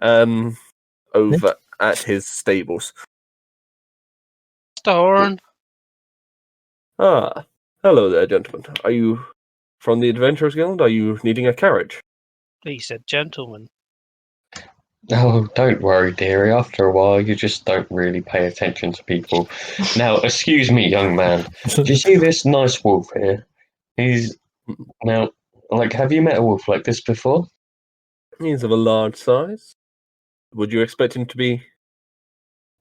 over at his stables. Mr. Horn. Ah, hello there, gentlemen. Are you from the Adventurers Guild? Are you needing a carriage? He said gentleman. Oh, don't worry, dearie. After a while, you just don't really pay attention to people. Now, excuse me, young man. Do you see this nice wolf here? Now, have you met a wolf like this before? He's of a large size. Would you expect him to be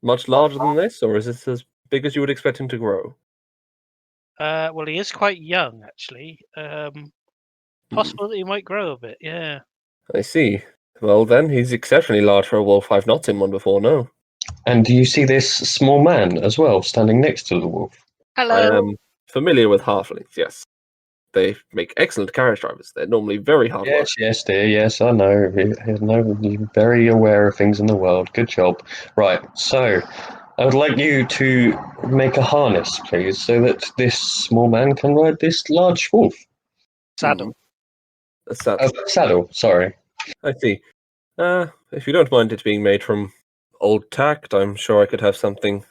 much larger than this, or is this as big as you would expect him to grow? Well, he is quite young, actually. Possible that he might grow a bit, yeah. I see. Well, then, he's exceptionally large for a wolf. I've not seen one before, no. And do you see this small man as well, standing next to the wolf? Hello. I am familiar with halflings, yes. They make excellent carriage drivers. They're normally very hard work. Yes, dear. Yes, I know. You're very aware of things in the world. Good job. Right, so I would like you to make a harness, please, so that this small man can ride this large wolf. Saddle. A saddle. Saddle, sorry. I see. If you don't mind it being made from old tact, I'm sure I could have something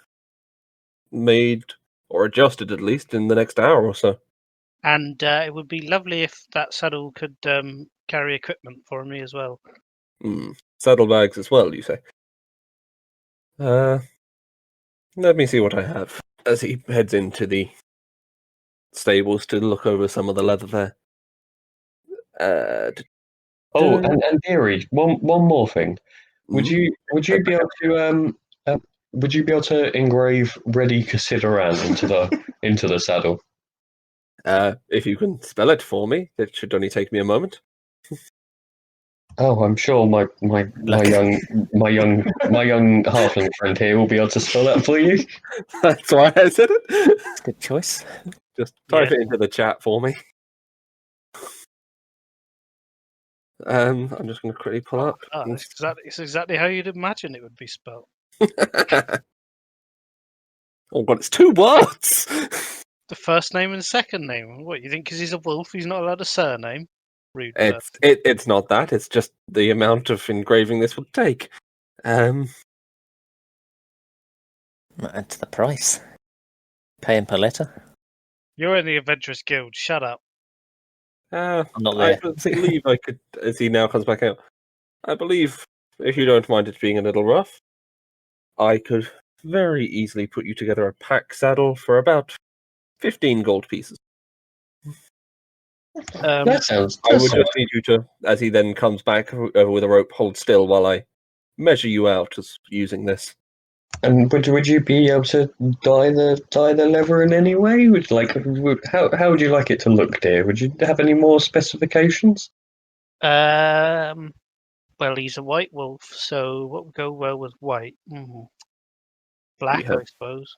made, or adjusted at least, in the next hour or so. And it would be lovely if that saddle could carry equipment for me as well. Saddlebags as well, you say? Let me see what I have. As he heads into the stables to look over some of the leather there. And dearie, one more thing. Would you be able to would you be able to engrave "Ready to sit around" into the saddle? If you can spell it for me, it should only take me a moment. Oh, I'm sure my young halfling friend here will be able to spell that for you. That's why I said it. Good choice. Just type it into the chat for me. I'm just going to quickly pull up. It's exactly how you'd imagine it would be spelled. Oh god, it's 2 words! The first name and second name. What, you think because he's a wolf, he's not allowed a surname? Rude. It's not that, it's just the amount of engraving this would take. It's the price. Paying per letter. You're in the Adventurers Guild, shut up. I'm not there. I believe I could, as he now comes back out, I believe, if you don't mind it being a little rough, I could very easily put you together a pack saddle for about 15 gold pieces. That sounds. I would just need you to, as he then comes back over with a rope, hold still while I measure you out as using this. And would you be able to dye the leather in any way? How would you like it to look, dear? Would you have any more specifications? Well, he's a white wolf, so what would go well with white? Black, I suppose.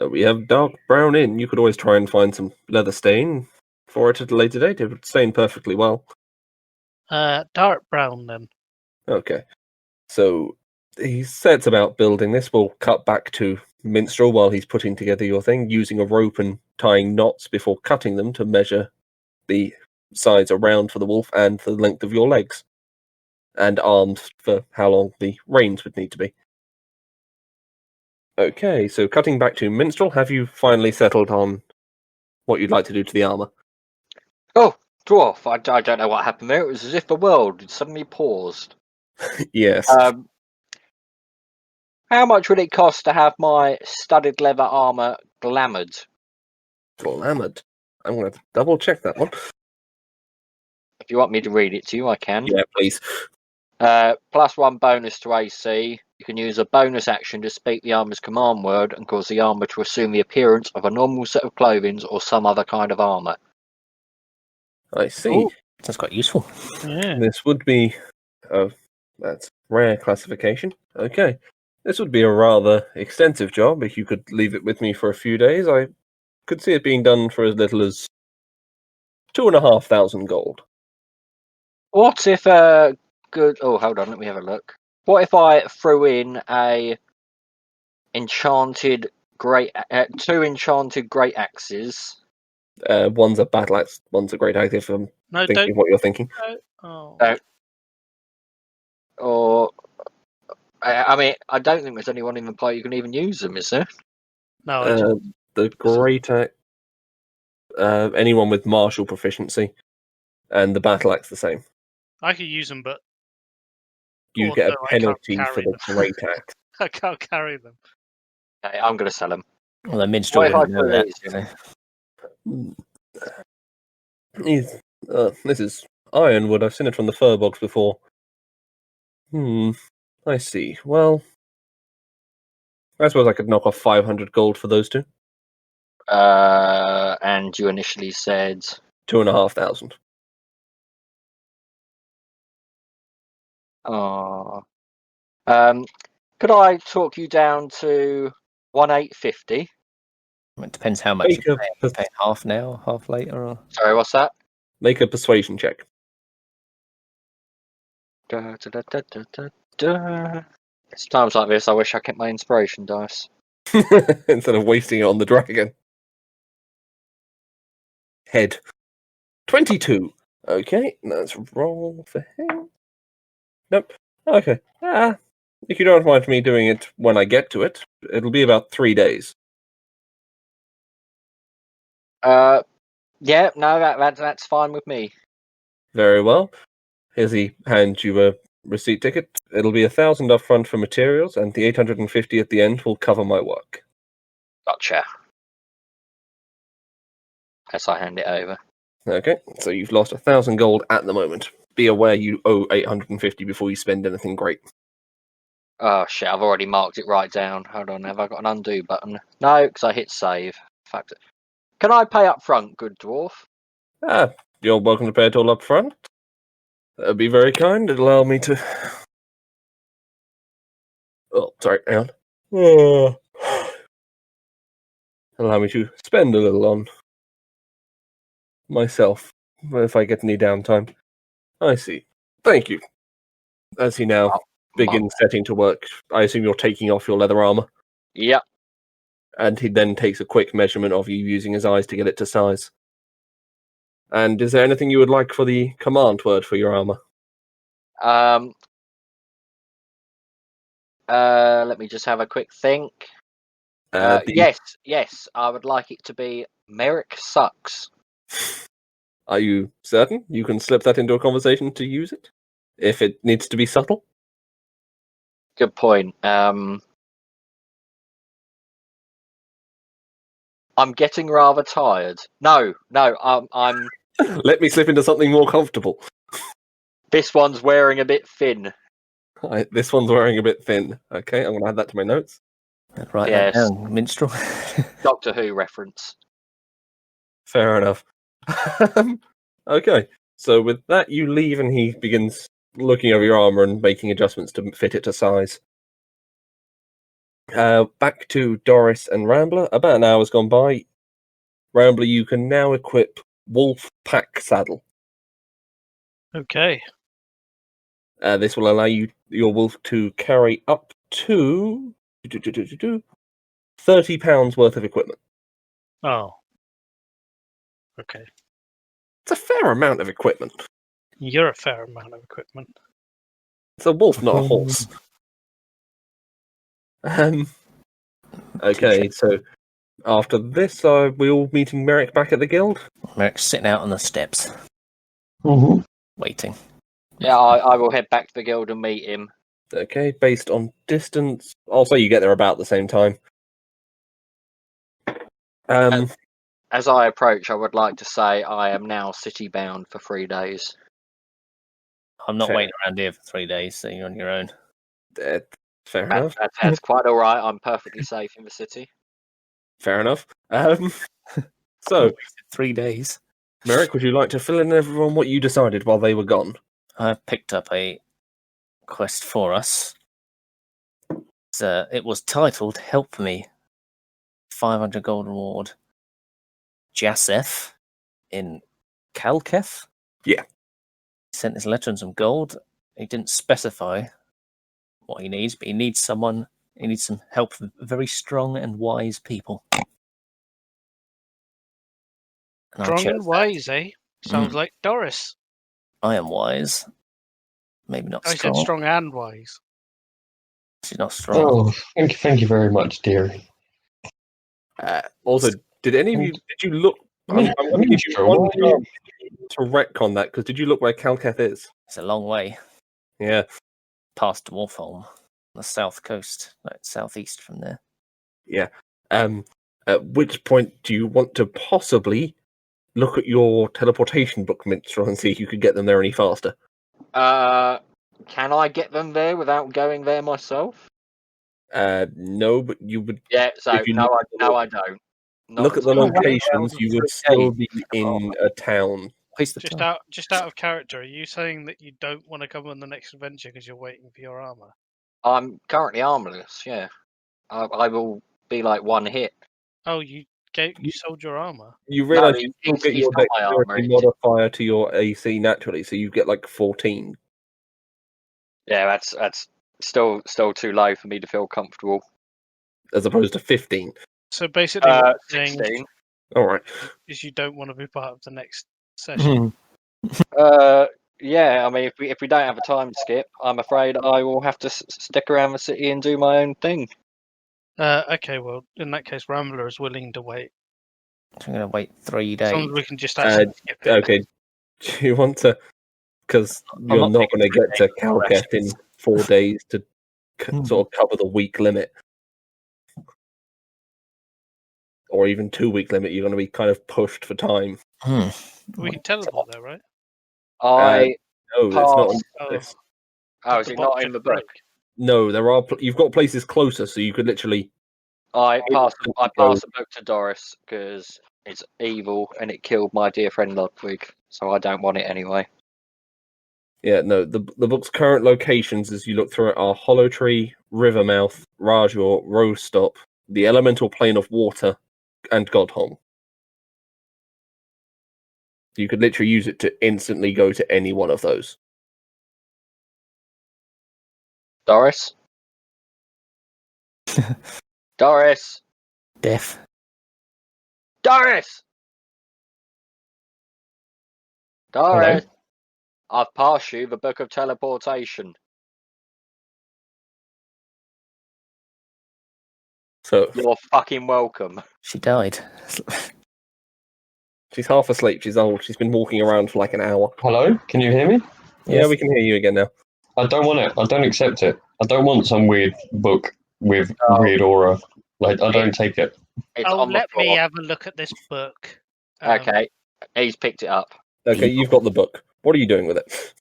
We have dark brown in. You could always try and find some leather stain for it at a later date. It would stain perfectly well. Dark brown, then. Okay. So he sets about building this. We'll cut back to Minstrel while he's putting together your thing, using a rope and tying knots before cutting them to measure the size around for the wolf and the length of your legs. And arms for how long the reins would need to be. Okay, so cutting back to Minstrel, have you finally settled on what you'd like to do to the armour? Oh, Dwarf, I don't know what happened there. It was as if the world had suddenly paused. Yes. How much would it cost to have my studded leather armour glamoured? Glamoured? I'm going to double check that one. If you want me to read it to you, I can. Yeah, please. +1 bonus to AC. You can use a bonus action to speak the armour's command word and cause the armour to assume the appearance of a normal set of clothing or some other kind of armour. I see. Ooh, that's quite useful. Yeah. This would be... that's rare classification. Okay. This would be a rather extensive job. If you could leave it with me for a few days, I could see it being done for as little as 2,500 gold. What if good? Oh, hold on. Let me have a look. What if I threw in a enchanted two enchanted great axes? One's a battle axe, one's a great axe. If I'm thinking what you're thinking. Or I mean, I don't think there's anyone in the play you can even use them, is there? No, I just, The great anyone with martial proficiency, and the battle axe the same. I could use them, but You get a also I can't penalty for carry the them. great axe. I can't carry them. Okay, I'm going to sell them. Well, the minstrel What if I wouldn't know that. please? So. This is ironwood. I've seen it from the fur box before. I see. Well, I suppose I could knock off 500 gold for those two. And you initially said 2,500. Oh. Could I talk you down to 1,850? It depends how much Make you a pay. pers- Pay half now, half later, or Sorry, what's that? Make a persuasion check. Da, da, da, da, da, da, da. It's times like this I wish I kept my inspiration dice. Instead of wasting it on the dragon. Head. 22. Okay, let's roll for him. Nope. Okay. If you don't mind me doing it when I get to it, it'll be about 3 days. Yeah, no, that's fine with me. Very well. Here's he hands you a receipt ticket. It'll be 1,000 up front for materials, and the 850 at the end will cover my work. Gotcha. As I hand it over. Okay, so you've lost 1,000 gold at the moment. Be aware you owe 850 before you spend anything great. Oh shit, I've already marked it right down. Hold on, have I got an undo button? No, because I hit save. Fact. Can I pay up front, good dwarf? You're welcome to pay it all up front. That'd be very kind. It'll allow me to... Oh, sorry, hang on. Allow me to spend a little on myself if I get any downtime. I see. Thank you. As he now begins setting to work, I assume you're taking off your leather armor, Yep. and he then takes a quick measurement of you using his eyes to get it to size. And is there anything you would like for the command word for your armor? Let me just have a quick think. Yes, I would like it to be Merrick sucks. Are you certain you can slip that into a conversation to use it? If it needs to be subtle? Good point. I'm getting rather tired. No, I'm. Let me slip into something more comfortable. This one's wearing a bit thin. This one's wearing a bit thin. Okay, I'm going to add that to my notes. write Yes. that down, minstrel. Doctor Who reference. Fair enough. Okay, so with that, you leave and he begins looking over your armor and making adjustments to fit it to size. Back to Doris and Rambler. About an hour's gone by. Rambler, you can now equip Wolf Pack Saddle. Okay. This will allow your wolf to carry up to 30 pounds worth of equipment. Oh. Okay. It's a fair amount of equipment. You're a fair amount of equipment. It's a wolf, not a horse. Okay, so after this, are we all meeting Merrick back at the guild? Merrick's sitting out on the steps, Mm-hmm. waiting. Yeah, I will head back to the guild and meet him. Okay, based on distance, I'll say you get there about the same time. As I approach, I would like to say I am now city bound for 3 days. I'm not Fair. waiting around here for 3 days, so you're on your own. Fair enough. That's quite all right. I'm perfectly safe in the city. Fair enough. So, 3 days. Merrick, would you like to fill in everyone what you decided while they were gone? I picked up a quest for us. It was titled "Help Me." 500 gold reward. Jasef in Kalketh. Yeah. He sent his letter and some gold. He didn't specify what he needs, but he needs someone. He needs some help from very strong and wise people. And I Strong chose and that. wise, eh? Sounds like Doris. I am wise. Maybe not I strong. said strong and wise. She's not strong. Oh, thank you very much, dearie. Also, did any of you did you look? I'm going to give you Minstrel, one why do you- chance to retcon that because did you look where Calketh is? It's a long way Yeah. past Dwarfholm, on the south coast, like southeast from there. At which point do you want to possibly look at your teleportation book, Minstrel, and see if you could get them there any faster? Can I get them there without going there myself? No, but you would Yeah, so If you no, look I don't. Not look at the all. locations. You would still be in a town. Place the time. Just out of character, are you saying that you don't want to come on the next adventure because you're waiting for your armor? I'm currently armorless. Yeah, I will be like one hit. Oh, you sold your armor. You realise No, you still it's get your not my armor, dexterity it's- modifier to your AC naturally, so you get like 14 Yeah, that's still too low for me to feel comfortable. as opposed to 15. So basically, what you're saying 16. All right. is you don't want to be part of the next session. Yeah. I mean, if we don't have a time skip, I'm afraid I will have to stick around the city and do my own thing. Okay, well, in that case, Rambler is willing to wait. I'm going to wait 3 As long days. as we can just actually skip it. Okay. Do you want to? Because you're not not going to taking get to 3 days Calketh in 4 days to Hmm. sort of cover the week limit, or even 2-week limit. You're going to be kind of pushed for time. We can teleport there, right? No, it's not. On Oh. this. Is it not in the book? No, there are. You've got places closer, so you could literally. I pass go. the book to Doris because it's evil and it killed my dear friend Ludwig, so I don't want it anyway. Yeah, no. The book's current locations, as you look through it, are Hollow Tree, Rivermouth, Rajor, Rosestop, the Elemental Plane of Water, and Godholm. You could literally use it to instantly go to any one of those. Doris? Doris! Death. Doris! Doris! Hello? I've passed you the book of teleportation. So You're fucking welcome. She died. she's half asleep. She's old. She's been walking around for like an hour. Hello? Can you hear me? Yeah, we can hear you again now. I don't want it. I don't accept it. I don't want some weird book with Oh. weird aura. Like, I don't take it. It's Oh, on the let me floor. have a look at this book. Okay, he's picked it up. Okay, you've got the book. What are you doing with it?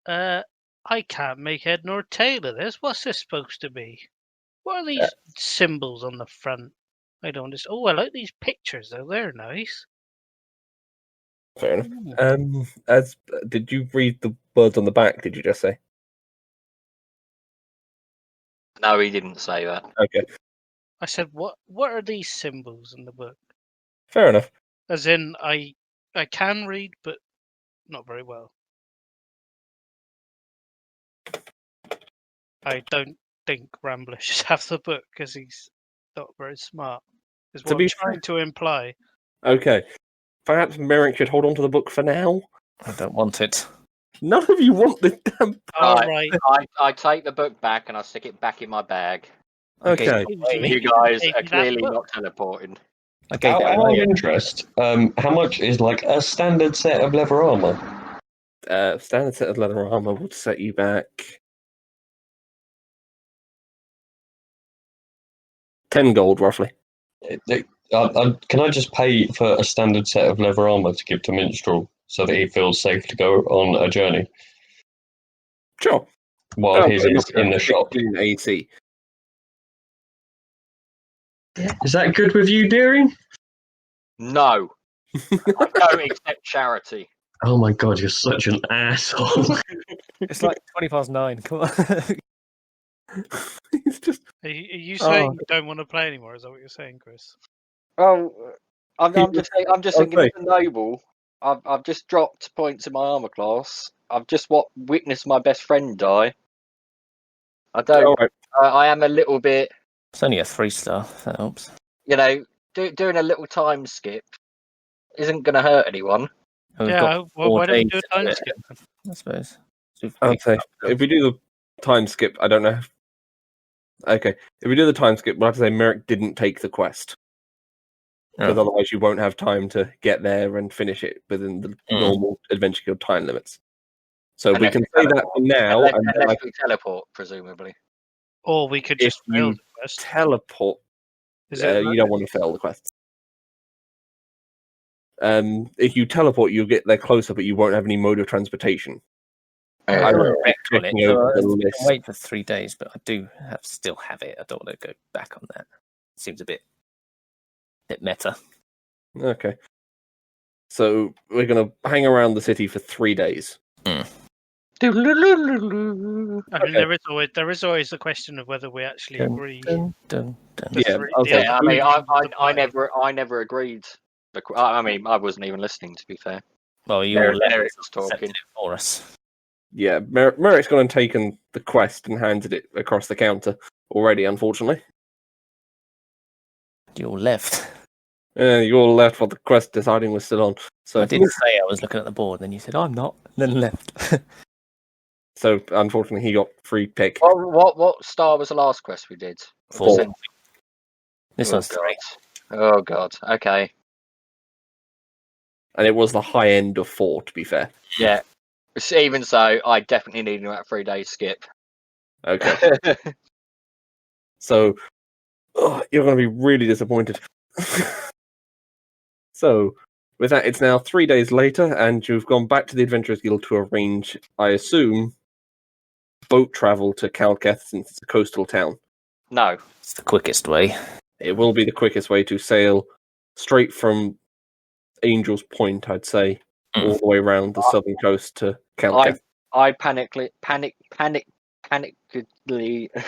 I can't make head nor tail of this. What's this supposed to be? What are these symbols on the front? I don't understand. Oh, I like these pictures though. They're nice. Fair enough. Ooh. Did you read the words on the back? Did you just say? No, he didn't say that. Okay, I said, what are these symbols in the book? fair enough. As in, I can read, but not very well. I don't think Rambler should have the book because he's not very smart. Is To what be I'm trying to imply. Okay, perhaps Merrick should hold on to the book for now. I don't want it. None of you want this damn. All Right. right. I take the book back and I stick it back in my bag. Okay. You guys Take are that clearly book. not teleporting. I gave Out it of away. interest, how much is like a standard set of leather armor? Standard set of leather armor would set you back 10 gold, roughly. Can I just pay for a standard set of leather armor to give to Minstrel so that he feels safe to go on a journey Sure. while his is in the shop? 16 AC. Is that good with you, dearie? No. I don't accept charity. Oh my god, you're such an asshole. It's like 9:20. Come on. It's just. Are you saying you don't want to play anymore? Is that what you're saying, Chris? Well, I'm just thinking Okay. as a noble. I've just dropped points in my armor class. I've just witnessed my best friend die. I don't. All right. I am a little bit, It's only a 3-star. That helps. doing a little time skip isn't going to hurt anyone. And we've Yeah, got well, 4 why don't we days do a to time it, skip? I suppose. So we've I'd picked say up- if we do the time skip, I don't know Okay, if we do the time skip, we'll have to say Merrick didn't take the quest. Because Oh. otherwise you won't have time to get there and finish it within the normal Adventure Guild time limits. So we Unless can we say that for now, and then Unless we teleport, presumably. Or we could if just fail you the quest. teleport, Is it you don't want to fail the quests. If you teleport, you'll get there closer, but you won't have any mode of transportation. I want to wreck on it. checking over the I can list. wait for 3 days, but I do still have it. I don't want to go back on that. Seems a bit meta. Okay. So we're going to hang around the city for 3 days. I Okay. mean, there is always the question of whether we actually agree. Dun, dun, dun. The Yeah, three- I'll the say- Yeah, I three mean, members of the I party. never agreed. I mean, I wasn't even listening, to be fair. Well, you all left Eric was accepted talking. it for us. Yeah, Merrick's gone and taken the quest and handed it across the counter already, unfortunately. You all left. You all left while the quest deciding was still on. So I did say I was looking at the board, then you said I'm not, and then left. So unfortunately, he got free pick. What star was the last quest we did? 4. This Oh, one's 3. God. Oh god. Okay. And it was the high end of 4, to be fair. Yeah. Even so, I definitely need about 3 days skip. Okay. So you're going to be really disappointed. So with that, it's now 3 days later, and you've gone back to the Adventurers Guild to arrange, I assume, boat travel to Calketh, since it's a coastal town. No. It's the quickest way. It will be the quickest way to sail straight from Angel's Point, I'd say, all the way around the southern coast to Calketh. I panickedly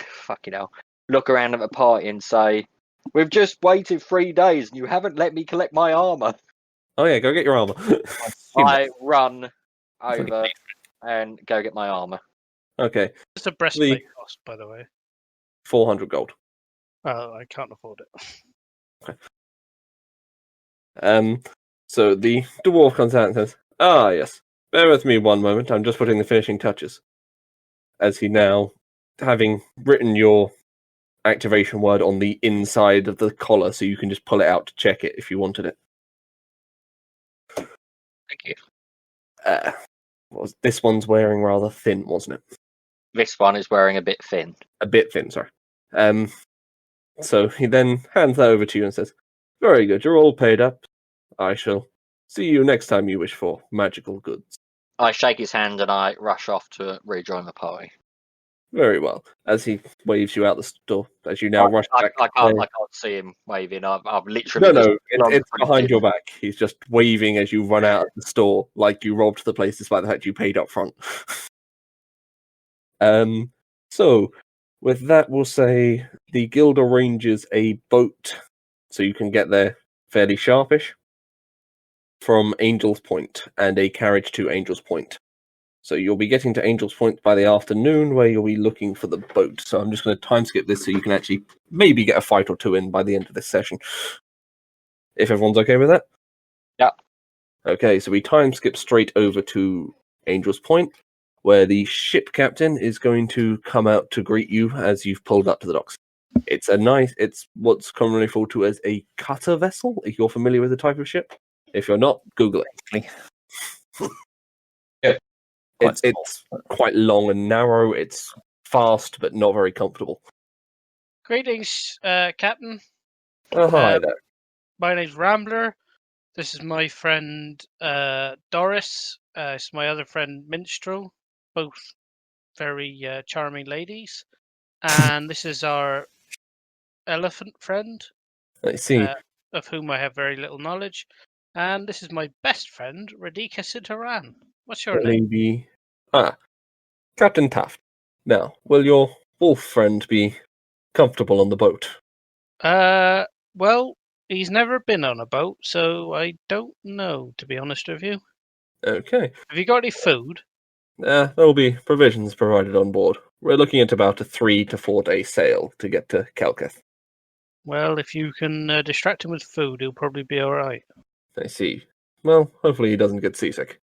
fucking hell, look around at the party and say, "We've just waited 3 days and you haven't let me collect my armor." Oh yeah, go get your armor. I run over and go get my armor. Okay, What's the breastplate cost, by the way? 400 gold. Oh, I can't afford it. So the dwarf comes out and says, "Ah, yes. Bear with me one moment. I'm just putting the finishing touches." As he now, having written your activation word on the inside of the collar, so you can just pull it out to check it if you wanted it. Thank you. This one's wearing rather thin, wasn't it? This one is wearing a bit thin. A bit thin, sorry. So he then hands that over to you and says, "Very good. You're all paid up. I shall see you next time you wish for magical goods." I shake his hand and I rush off to rejoin the party. Very well. As he waves you out the door, as you now rush back. I can't see him waving. I've literally No, just it's behind your back. He's just waving as you run out of the store, like you robbed the place, despite the fact you paid up front. So with that, we'll say the guild arranges a boat, so you can get there fairly sharpish, from Angel's Point, and a carriage to Angel's Point. So you'll be getting to Angel's Point by the afternoon, where you'll be looking for the boat. So I'm just going to time skip this so you can actually maybe get a fight or two in by the end of this session. If everyone's okay with that? Yeah. Okay, so we time skip straight over to Angel's Point, where the ship captain is going to come out to greet you as you've pulled up to the docks. It's what's commonly referred to as a cutter vessel, if you're familiar with the type of ship. If you're not, Google it. It's quite long and narrow. It's fast, but not very comfortable. Greetings, Captain. Oh, hi there. My name's Rambler. This is my friend Doris. It's my other friend Minstrel. Both very charming ladies. And this is our elephant friend, I see. of whom I have very little knowledge. And this is my best friend, Radhika Sitaran. What's your name? Lady. Captain Taft. Now, will your wolf friend be comfortable on the boat? Well, he's never been on a boat, so I don't know, to be honest with you. Okay. Have you got any food? There will be provisions provided on board. We're looking at about a 3 to 4 day sail to get to Calketh. Well, if you can distract him with food, he'll probably be alright. I see. Well, hopefully he doesn't get seasick.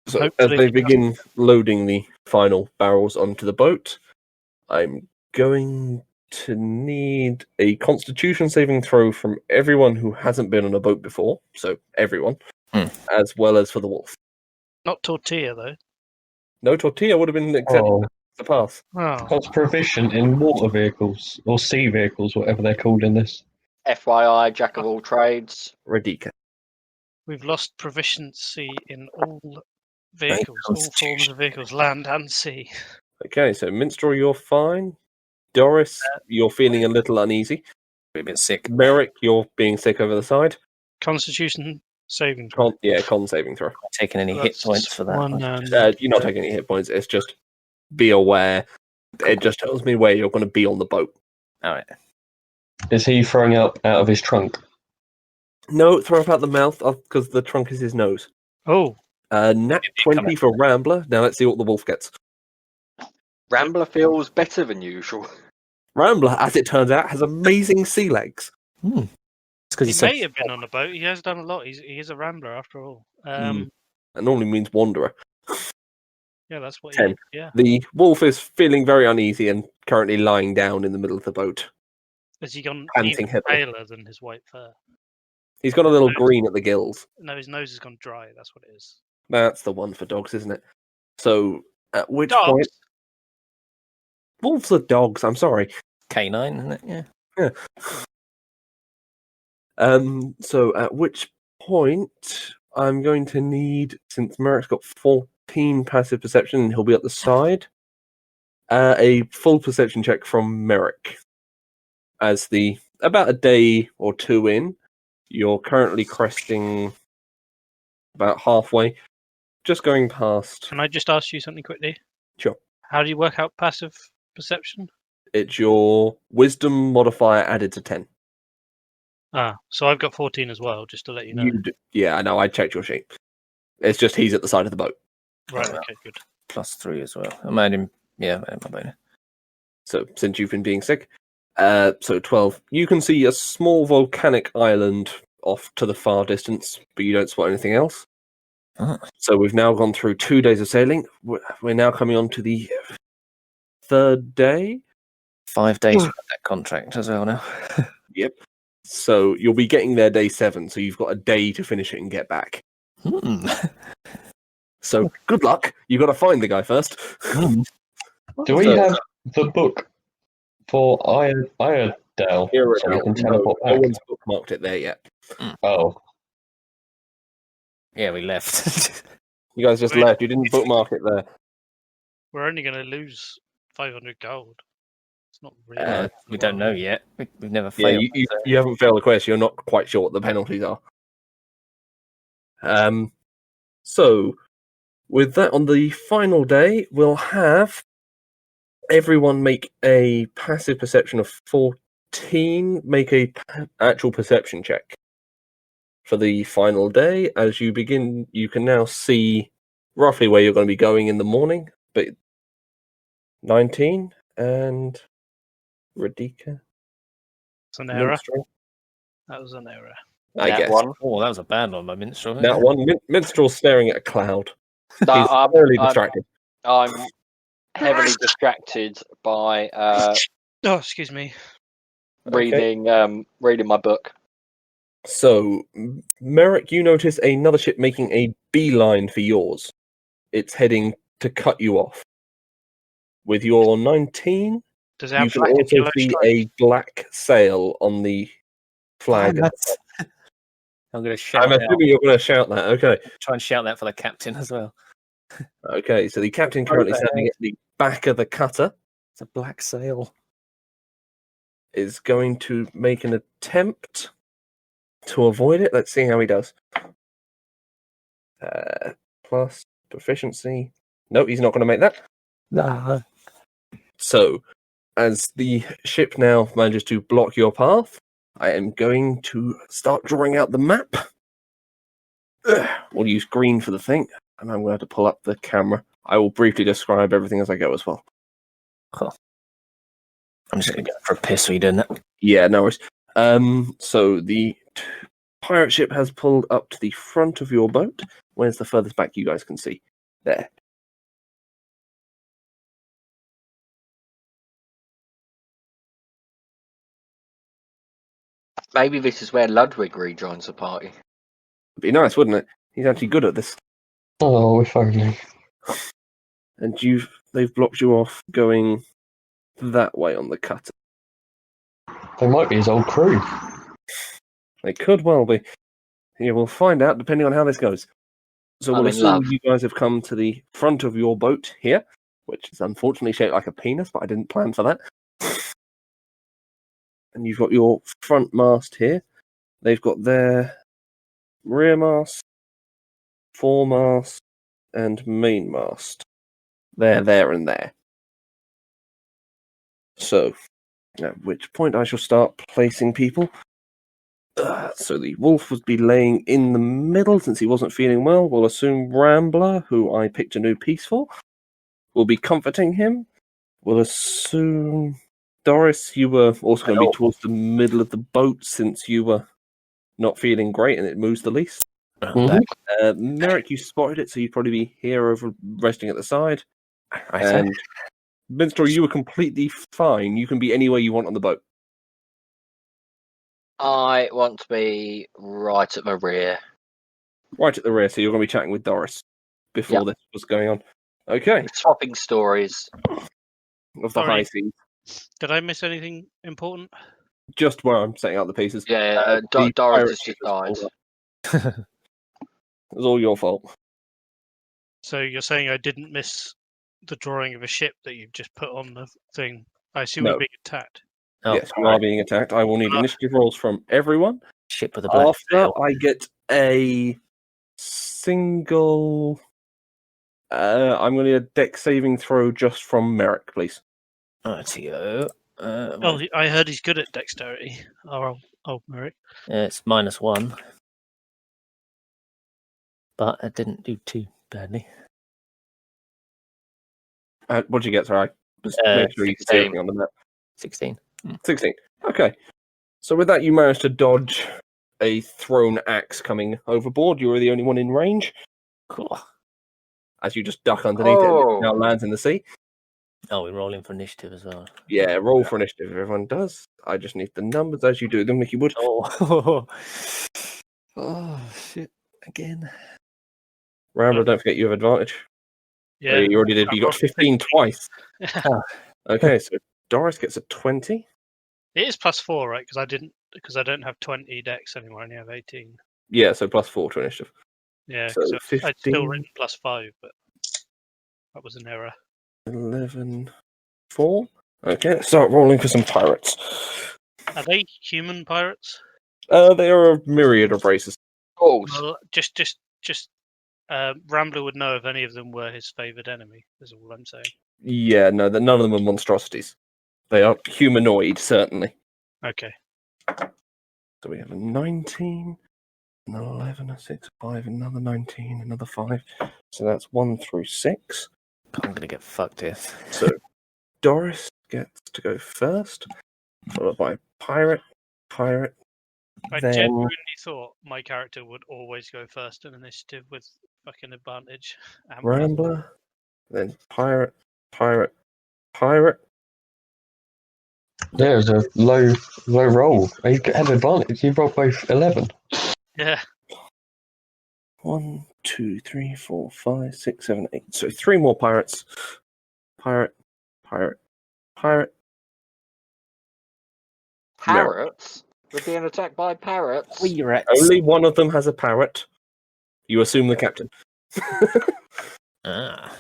So, Hopefully as they he begin loading the final barrels onto the boat, I'm going to need a Constitution saving throw from everyone who hasn't been on a boat before, so everyone, as well as for the wolf. Not tortilla though. No tortilla would have been accepted to pass. Oh, That's proficient in water vehicles or sea vehicles, whatever they're called in this. FYI, jack of all trades. Radika. we've lost proficiency in all vehicles, all forms Constitution. of vehicles, land and sea. Okay, so Minstrel, you're fine. Doris, you're feeling a little uneasy. We've been sick. Merrick, you're being sick over the side. Constitution saving throw. Con saving throw. Not taking any hit That's points for that. one and You're not taking any hit points. It's just be aware. It just tells me where you're going to be on the boat. All right. Is he throwing up out of his trunk? No, throw up out the mouth because the trunk is his nose. Oh, Nat 20 for Rambler. Now let's see what the wolf gets. Rambler feels better than usual. Rambler, as it turns out, has amazing sea legs. It's because he he's so may have been on a boat. He has done a lot. He is a rambler after all. That normally means wanderer. Yeah, that's what. 10. Yeah. The wolf is feeling very uneasy and currently lying down in the middle of the boat. Has he gone Panting even heavily. paler than his white fur? He's got a little green at the gills. No, his nose has gone dry. That's what it is. That's the one for dogs, isn't it? So, at which Dogs. point... Wolves are dogs, I'm sorry. K9, isn't it? Yeah. So, at which point I'm going to need, since Merrick's got 14 passive perception and he'll be at the side, a full perception check from Merrick. As about a day or two in, you're currently cresting about halfway, just going past. Can I just ask you something quickly? Sure. How do you work out passive perception? It's your wisdom modifier added to 10. So I've got 14 as well, just to let you know. Yeah, I know, I checked your sheet. It's just he's at the side of the boat. Right, okay, good. +3 as well. I made him. Yeah, I made my bonus. So, since you've been being sick. So 12. You can see a small volcanic island off to the far distance, but you don't spot anything else. So we've now gone through 2 days of sailing. We're now coming on to the third day. 5 days for that contract as well now. Yep. So you'll be getting there day 7, so you've got a day to finish it and get back. So good luck. You've got to find the guy first. Do we So- have the book for Iredale so we can teleport No back? one's bookmarked it there yet. Oh, Yeah, we left. You guys just Wait. left. You didn't bookmark it there. We're only going to lose 500 gold. It's not really. We don't know yet. We've never Yeah, failed. you haven't failed the quest. You're not quite sure what the penalties are. So, with that on the final day, we'll have everyone make a passive perception of 14. Make a actual perception check for the final day. As you begin, you can now see roughly where you're going to be going in the morning. But 19 and Radika. It's an error. Minstrel, That was an error. I That guess. one. Oh, that was a bad one by Minstrel. That one, Minstrel's staring at a cloud. No, He's thoroughly distracted. I'm heavily distracted by Oh, excuse me. reading my book. So, Merrick, you notice another ship making a beeline for yours. It's heading to cut you off. With your 19, Does it you have can black and also yellow see stripes? a black sail on the flag. I'm going to shout I'm out. assuming you're going to shout that. Okay. Try and shout that for the captain as well. Okay, so the captain currently standing at the back of the cutter It's a black sail. is going to make an attempt to avoid it. Let's see how he does. Plus proficiency. No, he's not going to make that. Nah. So, as the ship now manages to block your path, I am going to start drawing out the map. We'll use green for the thing, and I'm going to have to pull up the camera. I will briefly describe everything as I go as well. I'm just going to go for a piss. Are you doing that? Yeah, no worries. So the pirate ship has pulled up to the front of your boat. Where's the furthest back you guys can see? There. Maybe this is where Ludwig rejoins the party. It'd be nice, wouldn't it? He's actually good at this. Oh, if only. And they've blocked you off going that way on the cutter. They might be his old crew. They could well be. Yeah, we'll find out depending on how this goes. So I'm we'll in assume love. you guys have come to the front of your boat here, which is unfortunately shaped like a penis, but I didn't plan for that. And you've got your front mast here. They've got their rear mast, foremast, and main mast. They're there and there. So, at which point I shall start placing people. So the wolf would be laying in the middle since he wasn't feeling well. We'll assume Rambler, who I picked a new piece for, will be comforting him. We'll assume Doris, you were also going to be towards the middle of the boat since you were not feeling great and it moves the least. Mhm. Merrick, you spotted it, so you'd probably be here over resting at the side. Right, And Minstrel, you were completely fine. You can be anywhere you want on the boat. I want to be right at the rear. Right at the rear, so you're going to be chatting with Doris before this was going on. Okay, Swapping stories. of the high Sorry. seas. Did I miss anything important? Just where I'm setting up the pieces. Yeah, The Doris pirate has ship just was died. pulled up. It was all your fault. So you're saying I didn't miss the drawing of a ship that you've just put on the thing? I assume No. we're being attacked. Oh, Yes, you are being attacked. I will need initiative rolls from everyone. ship with a black After sail. I get a single... I'm going to need a deck saving throw just from Merrick, please. Rightio. Oh, I heard he's good at dexterity. Oh, Merrick. It's -1. But it didn't do too badly. What'd you get, sorry? Just Uh, make sure you can see 16. everything on the map. 16. 16. Okay. So with that, you managed to dodge a thrown axe coming overboard. You were the only one in range. Cool. As you just duck underneath it, and Oh. it now lands in the sea. Oh, we're rolling for initiative as well. Yeah, roll for initiative. Everyone does. I just need the numbers as you do them, Nicky Wood. Oh, oh shit! Again. Rambler, don't forget you have advantage. Yeah. Oh, you already did. You got 15 twice. it Okay, so Doris gets a 20. is +4, right? Because I don't have 20 dex anymore. I only have 18. Yeah, so +4 to initiative. Yeah. So So I'd 15. still written +5, but that was an error. 11, 4. Okay, let's start rolling for some pirates. Are they human pirates? They are a myriad of races. Oh, Well, just Rambler would know if any of them were his favoured enemy. Is all I'm saying. Yeah, no, none of them are monstrosities. They are humanoid, certainly. Okay. So we have a 19, an 11, a 6, 5, another 19, another 5. So that's 1 through 6. I'm gonna get fucked here. So Doris gets to go first, followed by Pirate. I Then- genuinely thought my character would always go first in initiative with fucking advantage. And Rambler, then Pirate. There's a low roll. You had advantage. You rolled both 11. Yeah. 1, 2, 3, 4, 5, 6, 7, 8. So 3 more pirates. Pirate. parrots? We're being attacked by parrots. Only one of them has a parrot. You assume the captain. Ah.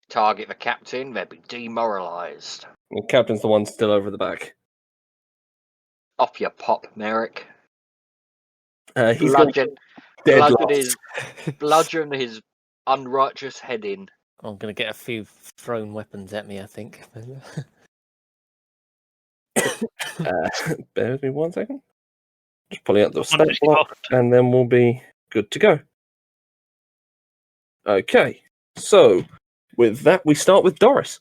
Target the captain, they'll be demoralised. The captain's the one still over the back. Off your pop, Merrick. He's got Bludgeon, dead bludgeon his unrighteous head in. I'm gonna get a few thrown weapons at me, I think. Bear with me 1 second. Just pulling out the One stat is block, cocked. and then we'll be good to go. Okay, so with that, we start with Doris.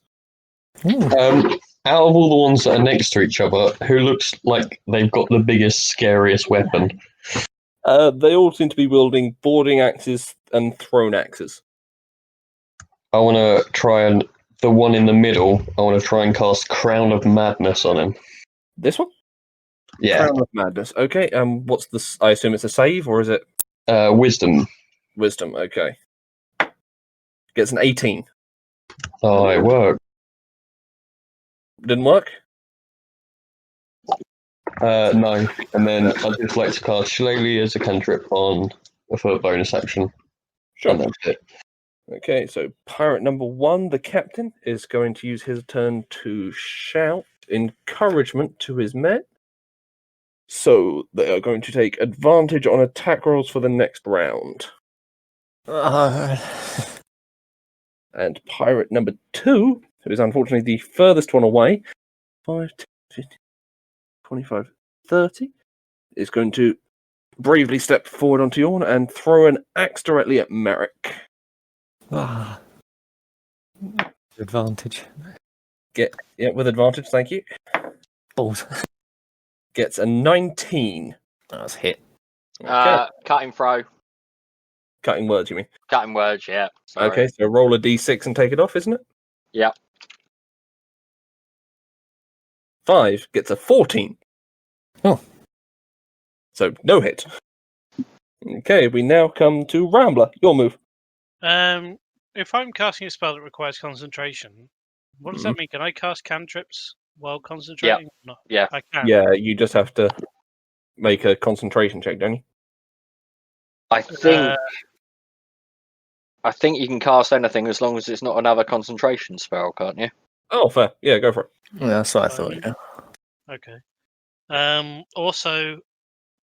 Out of all the ones that are next to each other, who looks like they've got the biggest, scariest weapon? They all seem to be wielding boarding axes and thrown axes. I want to try and the one in the middle. I want to try and cast Crown of Madness on him. This one? Yeah. Crown of Madness. Okay. What's the? I assume it's a save, or is it Wisdom. Wisdom? Okay. Gets an 18. Oh, it worked. Didn't work. No. And then I'd just like to cast Shillelagh as a cantrip for a bonus action. Sure. And that's it. Okay, so pirate number 1, the captain, is going to use his turn to shout encouragement to his men. So they are going to take advantage on attack rolls for the next round. And pirate number 2, who is unfortunately the furthest one away, 5, 10, 15, 25, 30, is going to bravely step forward onto Yorn and throw an axe directly at Merrick. Advantage. Yeah, with advantage, thank you. Balls. Gets a 19. That's hit. Okay. Cutting throw. Cutting words, you mean? Cutting words, yeah. Sorry. Okay, so roll a d6 and take it off, isn't it? Yep. 5 gets a 14. Oh. So no hit. Okay, we now come to Rambler. Your move. If I'm casting a spell that requires concentration, what does that mean? Can I cast cantrips while concentrating? Or not? Yeah. I can. Yeah, you just have to make a concentration check, don't you? I think you can cast anything as long as it's not another concentration spell, can't you? Oh, fair. Yeah, go for it. Yeah, that's what I thought. Yeah. Okay. Also,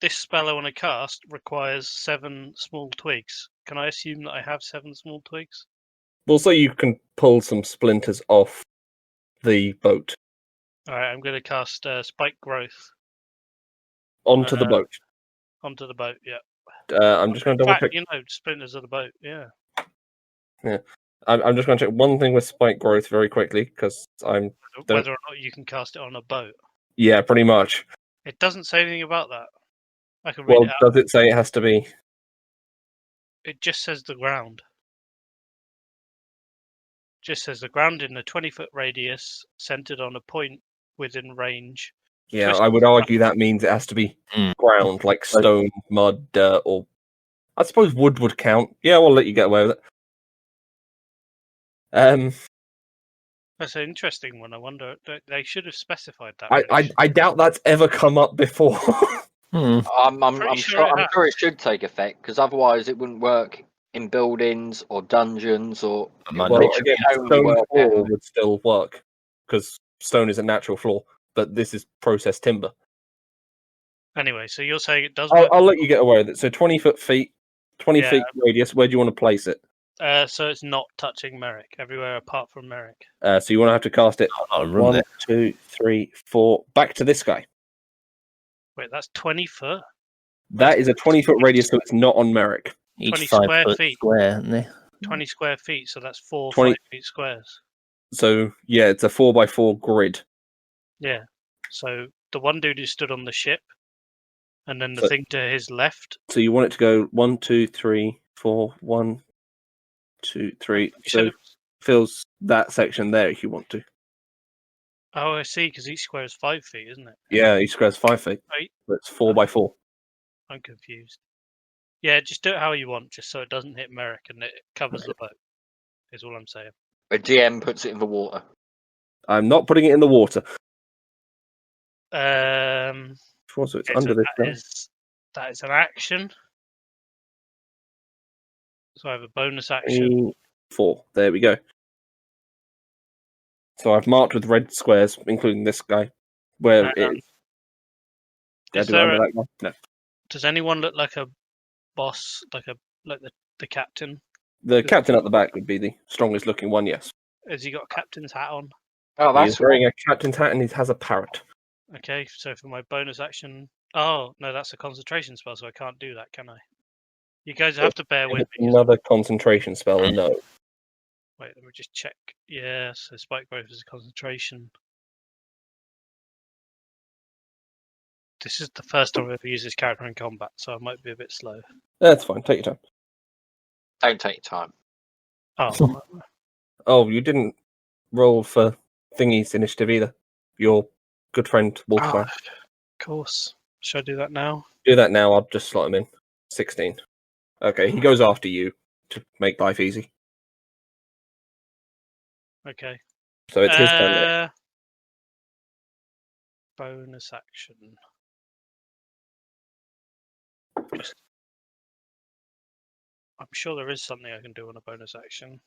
this spell I want to cast requires 7 small twigs. Can I assume that I have 7 small twigs? Well, so you can pull some splinters off the boat Alright, I'm going to cast Spike Growth onto the boat. onto the boat, yeah. I'm just going to In double fact, check. splinters of the boat, yeah. I'm just going to check one thing with spike growth very quickly because I'm. Whether or not you can cast it on a boat. Yeah, pretty much. It doesn't say anything about that. I can read Well, it out. does it say it has to be? It just says the ground. Just says the ground in a 20-foot radius, centered on a point within range. Yeah, Twist I would the argue that means it has to be ground, like stone, mud, dirt, or I suppose wood would count. Yeah, we'll let you get away with it. That's an interesting one. I wonder. They should have specified that. I doubt that's ever come up before. I'm Pretty sure sure it it should take effect because otherwise it wouldn't work in buildings or dungeons or. Well, again, stone floor would still work because stone is a natural floor, but this is processed timber. Anyway, so you're saying it does. I'll let you get away with it. So 20 feet radius. Where do you want to place it? So it's not touching Merrick everywhere apart from Merrick. So you want to have to cast it. 1, 2, 3, 4. Back to this guy. Wait, that's 20 foot. That is a 20-foot radius, so it's not on Merrick. Each 20 5 square foot feet. square, isn't they? 20 square feet, so that's 4 20 5 feet squares. So yeah, it's a 4x4 grid. Yeah. So the one dude who stood on the ship, and then the thing to his left. So you want it to go 1, 2, 3, 4, 1, 2, 3. So fills that section there if you want to. Oh, I see, because each square is 5 feet, isn't it? Yeah, each square is 5 feet. Right. But it's 4x4. I'm confused. Yeah, just do it how you want, just so it doesn't hit Merrick and it covers the boat. Is all I'm saying. A GM puts it in the water. I'm not putting it in the water. So it's under this. That is an action. So I have a bonus action. 4. There we go. So I've marked with red squares, including this guy, where it is. No. Does anyone look like a boss, like the captain? The captain at the back would be the strongest looking one, yes. Has he got a captain's hat on? Oh, He's wearing a captain's hat and he has a parrot. Okay, so for my bonus action... Oh, no, that's a concentration spell, so I can't do that, can I? You guys have to bear with me. Another concentration spell, no. Wait, let me just check. Yeah, so Spike Growth is a concentration. This is the first time I've ever used this character in combat, so I might be a bit slow. That's fine, take your time. Don't take your time. Oh, Oh, you didn't roll for Thingy's initiative either. Your good friend Wolfman. Of course. Should I do that now? Do that now. I'll just slot him in. 16. Okay, he goes after you to make life easy. Okay. So it's his turn. Bonus action. I'm sure there is something I can do on a bonus action.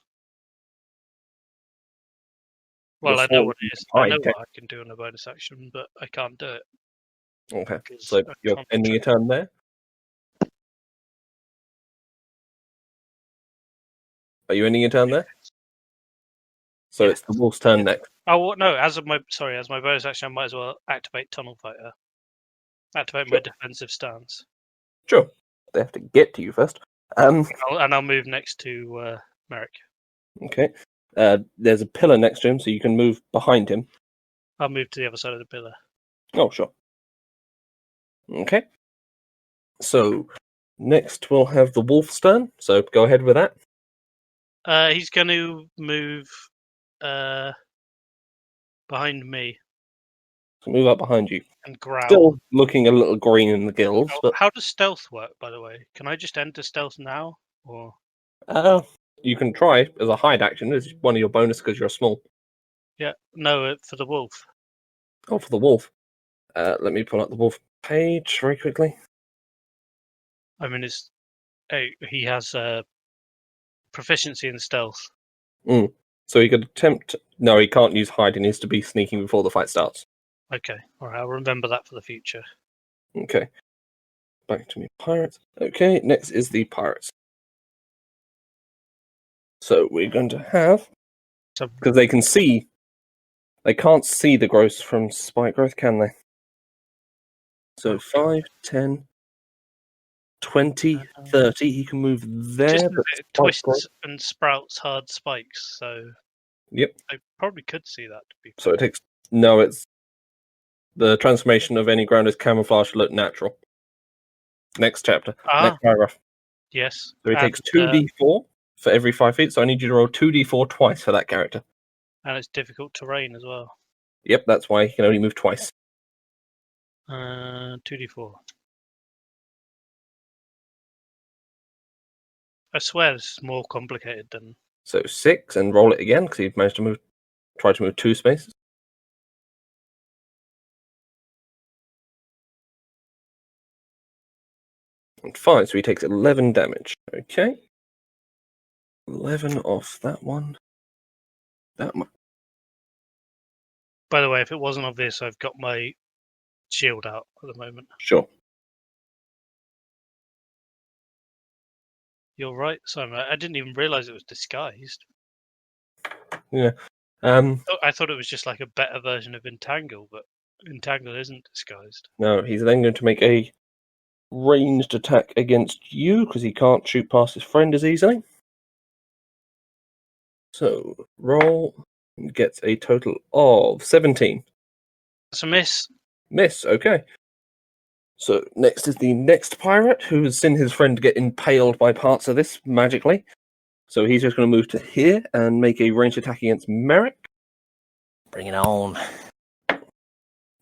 Well, I know what it is. I know what I can do on a bonus action, but I can't do it. Okay, so you're ending your turn there? Are you ending your turn there? So yeah. It's the wolf's turn next. Oh no! As my bonus action, I might as well activate Tunnel Fighter. Activate my defensive stance. Sure. They have to get to you first. I'll move next to Merrick. Okay. There's a pillar next to him, so you can move behind him. I'll move to the other side of the pillar. Oh, sure. Okay. So next we'll have the wolf's turn. So go ahead with that. He's going to move behind me. So move up behind you. And growl. Still looking a little green in the gills. But how does stealth work, by the way? Can I just enter stealth now? Or you can try as a hide action. It's one of your bonus because you're small. Yeah, no, for the wolf. Oh, for the wolf. Let me pull up the wolf page very quickly. I mean, he has proficiency in stealth. So he could attempt... No, he can't use hide. He needs to be sneaking before the fight starts. Okay, alright, I'll remember that for the future. Okay. Back to me, pirates. Okay, next is the pirates. So we're going to have... Because they can see... They can't see the growth from spike growth, can they? So 5, 10, 20, 30. He can move there. Just it twists and sprouts hard spikes, so... Yep. I probably could see that. To be so it takes... No, it's... The transformation of any ground is camouflage to look natural. Next chapter. Next paragraph. Yes. So it takes 2d4 for every 5 feet, so I need you to roll 2d4 twice for that character. And it's difficult terrain as well. Yep, that's why he can only move twice. 2d4. I swear this is more complicated than... So 6, and roll it again, because you've managed to try to move 2 spaces. And 5, so he takes 11 damage. Okay. 11 off that one. That much. By the way, if it wasn't obvious, I've got my shield out at the moment. Sure. You're right, Simon. I didn't even realise it was disguised. Yeah. I thought it was just like a better version of Entangle, but Entangle isn't disguised. No, he's then going to make a ranged attack against you, because he can't shoot past his friend as easily. So, roll... Gets a total of 17. That's a miss. Miss, okay. So next is the next pirate, who has seen his friend get impaled by parts of this magically. So he's just going to move to here and make a ranged attack against Merrick. Bring it on.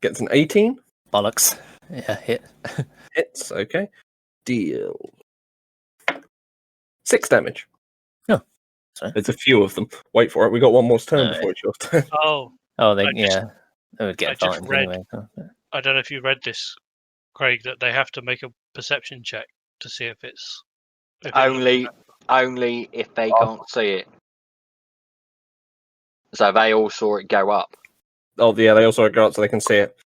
Gets an 18. Bollocks. Yeah, hit. Hits, okay. Deal 6 damage. Oh. Sorry. There's a few of them. Wait for it. We got one more turn before it's your turn. Oh, they would get fighting anyway. I don't know if you read this, Craig, that they have to make a perception check to see if it's... Only if they can't see it. So they all saw it go up. Oh, yeah, they also go up so they can see it.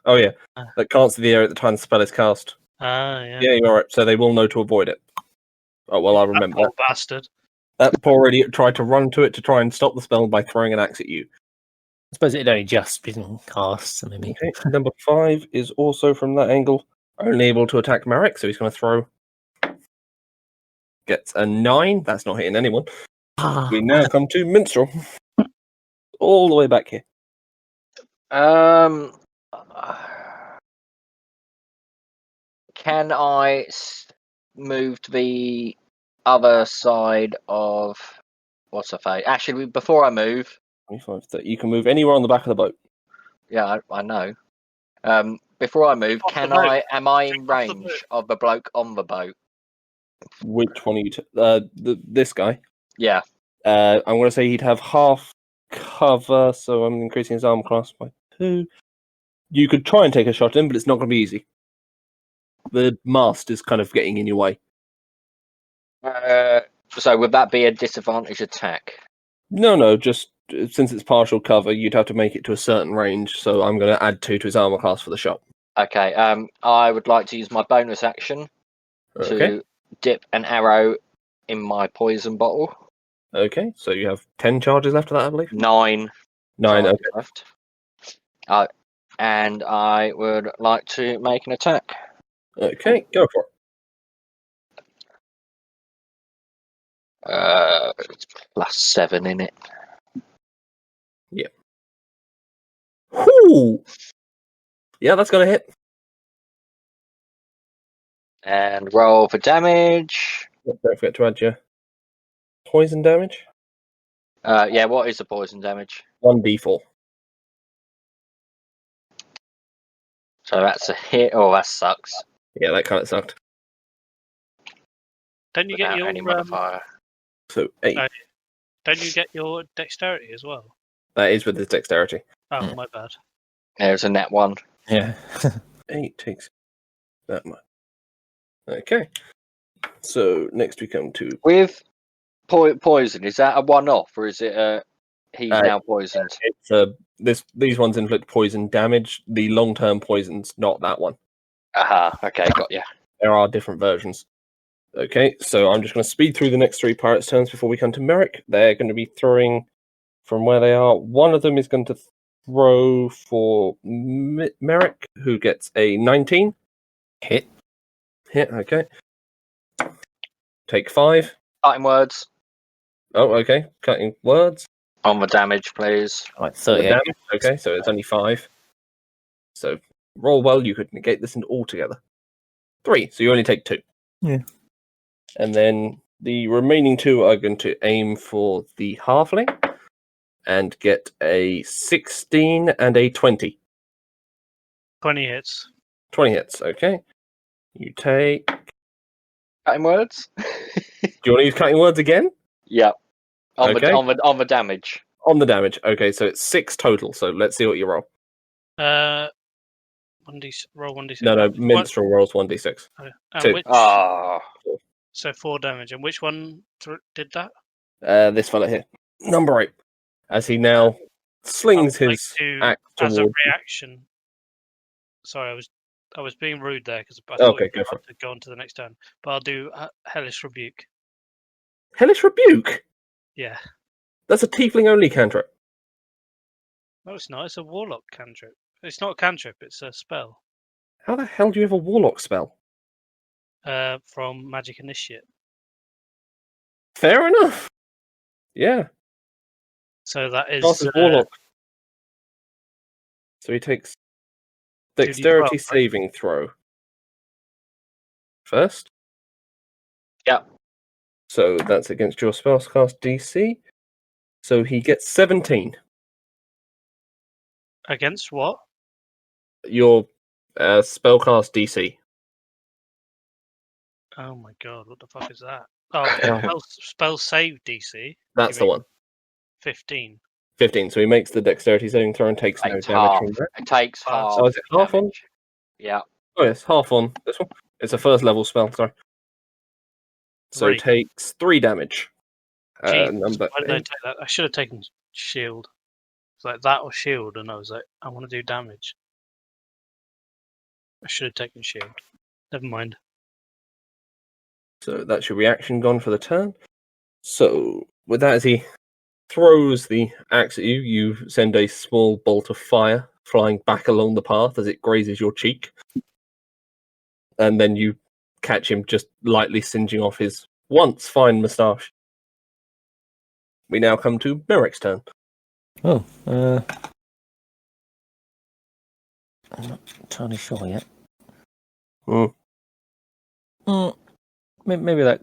Oh, yeah. They can't see the area at the time the spell is cast. Yeah. Yeah, you're right. So they will know to avoid it. Oh, well, I remember that. Bastard. That poor idiot tried to run to it to try and stop the spell by throwing an axe at you. I suppose it had only just been cast, so maybe. Okay, number 5 is also from that angle, only able to attack Merrick, so he's going to throw. Gets a 9. That's not hitting anyone. We now come to Minstrel. All the way back here. Can I move to the other side of what's her face? Actually, before I move, 25, 30. You can move anywhere on the back of the boat. yeah, I know. Before I move, Off the boat. am I in Take off the range of the bloke on the boat? Which one are you? This guy. Yeah. I'm going to say he'd have half cover, so I'm increasing his armor class by 2. You could try and take a shot at him, but it's not going to be easy. The mast is kind of getting in your way. So would that be a disadvantage attack? No, just since it's partial cover, you'd have to make it to a certain range, so I'm going to add 2 to his armor class for the shot. Okay. I would like to use my bonus action Okay. to dip an arrow in my poison bottle. Okay, so you have 10 charges left of that, I believe? 9 9, charges okay. left. And I would like to make an attack. Okay, go for It's +7 in it. it. Whoo! Yeah, that's going to hit. And roll for damage. Don't forget to add your poison damage. Yeah, what is the poison damage? 1d4. So that's a hit. Oh, that sucks. Yeah, that kind of sucked. Don't you get Without your any modifier. So 8. don't you get your dexterity as well? That is with his dexterity. Oh, my bad. There's a net 1. Yeah. 8 takes that much. Okay. So next we come to With poison, is that a one-off or is it he's now poisoned? it's these ones inflict poison damage. The long-term poison's not that one. Aha, okay, got you. There are different versions. Okay, so I'm just going to speed through the next 3 pirates' turns before we come to Merrick. They're going to be throwing from where they are. One of them is going to throw for Merrick, who gets a 19. Hit. Hit, okay. Take 5. Fighting words Oh, okay. Cutting words. on the damage, please. Right, The 38. damage. Okay, so it's only 5. So roll well, you could negate this into altogether. 3, so you only take 2. Yeah. And then the remaining 2 are going to aim for the halfling and get a 16 and a 20. 20 hits. 20 hits, okay. You take... Fighting words? Do you want to use cutting words again? Yep. On Okay. on the damage. On the damage. Okay, so it's 6 total, so let's see what you roll. 1d roll 1d6. No, minstrel rolls 1d6. And 2. which, Ah, so 4 damage. And which one did that? This fella here. Number 8. As he now slings I would like his to, axe as a towards... reaction. Sorry, I was being rude there because I thought Okay, you go were for about to go on to the next turn. But I'll do Hellish Rebuke. Hellish Rebuke? Yeah. That's a tiefling-only cantrip. No, it's not. It's a Warlock cantrip. It's not a cantrip. It's a spell How the hell do you have a warlock spell? from Magic Initiate. Fair enough. Yeah. So that is Classes warlock. So he takes 2d12, dexterity right? saving throw. First. Yep. So that's against your spellcast DC. So he gets 17. Against what? Your spellcast DC. Oh my god, what the fuck is that? Oh, spell save DC. That's the one. 15. 15. So he makes the dexterity saving throw and takes no Takes damage half. from that. It takes half. Oh, is it half on? damage. Yeah. Oh, yes, half on this one. It's a first level spell, sorry. So 3. takes 3 damage. Jesus, Number why did I 8. take that? I should have taken shield. It's like that or shield, and I was like, I want to do damage. I should have taken shield. Never mind. So that's your reaction gone for the turn. So with that, as he throws the axe at you, you send a small bolt of fire flying back along the path as it grazes your cheek. And then you catch him just lightly singeing off his once fine moustache. We now come to Merrick's turn. Oh, I'm not entirely sure yet. Maybe that.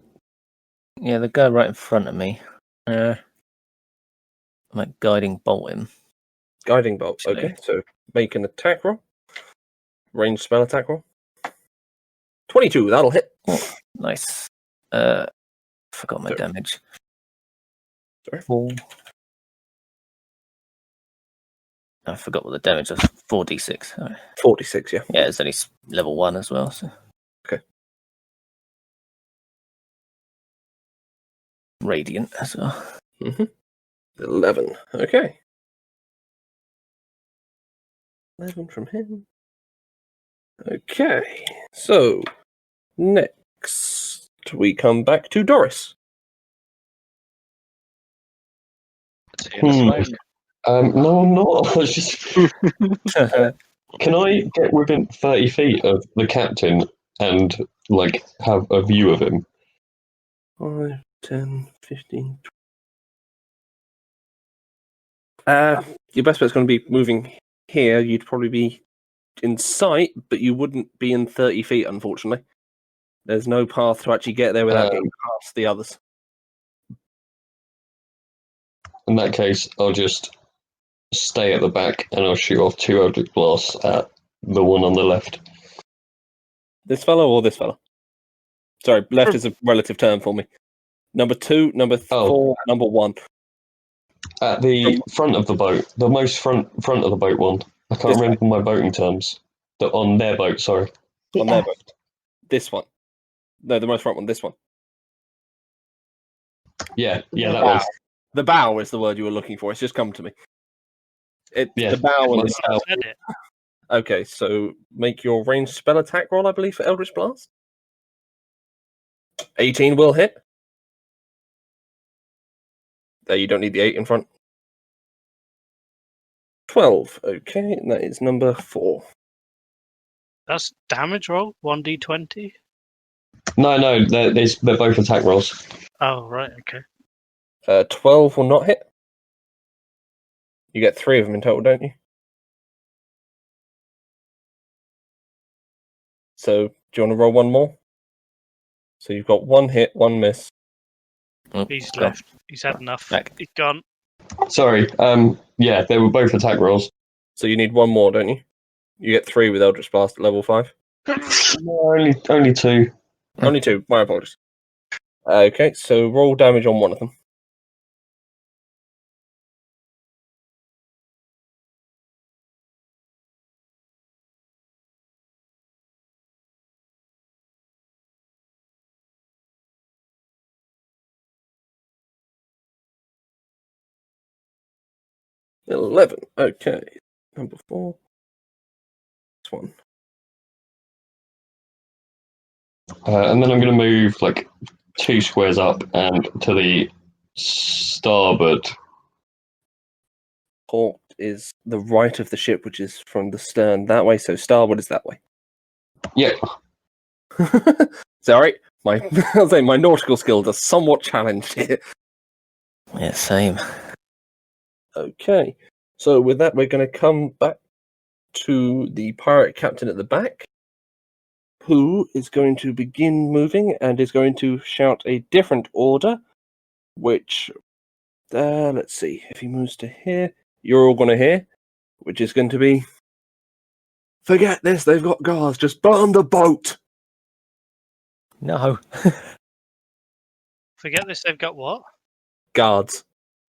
Yeah, the guy right in front of me. I might guiding bolt him. Guiding bolt. Actually. Okay, so make an attack roll. Ranged spell attack roll. 22, that'll hit. Nice. Forgot my Sorry. damage. Sorry. 4. I forgot what the damage was. 4d6. All right. 46, yeah. Yeah, it's only level 1 as well. So. Okay. Radiant as well. 11. Okay. 11 from him. Okay. So, next we come back to Doris. No, I'm not. I was just. Can I get within 30 feet of the captain and like have a view of him? 5, 10, 15. Your best bet's going to be moving here. You'd probably be in sight, but you wouldn't be in 30 feet, unfortunately. There's no path to actually get there without getting past the others. In that case, I'll just stay at the back and I'll shoot off 2 Eldritch Blasts at the one on the left. This fellow or this fellow? Sorry, left is a relative term for me. Number 2, number 4, number 1. At the front of the boat, the most front of the boat one. I can't remember my boating terms. On their boat, sorry. On their boat. This one. No, the most front one, this one. Yeah, that one. The bow is the word you were looking for. It's just come to me. Yeah, the bow and the I bow. said it. Okay, so make your ranged spell attack roll, I believe, for Eldritch Blast. 18 will hit. There, you don't need the 8 in front. 12. Okay, and that is number 4. That's damage roll, 1d20. No, they're both attack rolls. Oh, right, okay. 12 will not hit. You get 3 of them in total, don't you? So, do you want to roll one more? So you've got 1 hit, 1 miss. He's left. He's had enough. Back. He's gone. Sorry, yeah, they were both attack rolls. So you need 1 more, don't you? You get 3 with Eldritch Blast at level 5. No, only 2. Only 2, my apologies. Okay, so roll damage on one of them. $11. Okay. Number 4. This one. And then I'm going to move like 2 squares up and to the starboard. Port is the right of the ship, which is from the stern that way, so starboard is that way. Yeah, Sorry, I'll say my nautical skills are somewhat challenged here. Yeah, same. Okay, so with that, we're going to come back to the pirate captain at the back, who is going to begin moving and is going to shout a different order, which, let's see, if he moves to here, you're all going to hear, which is going to be, forget this, they've got guards, just burn the boat! No. Forget this, they've got what? Guards.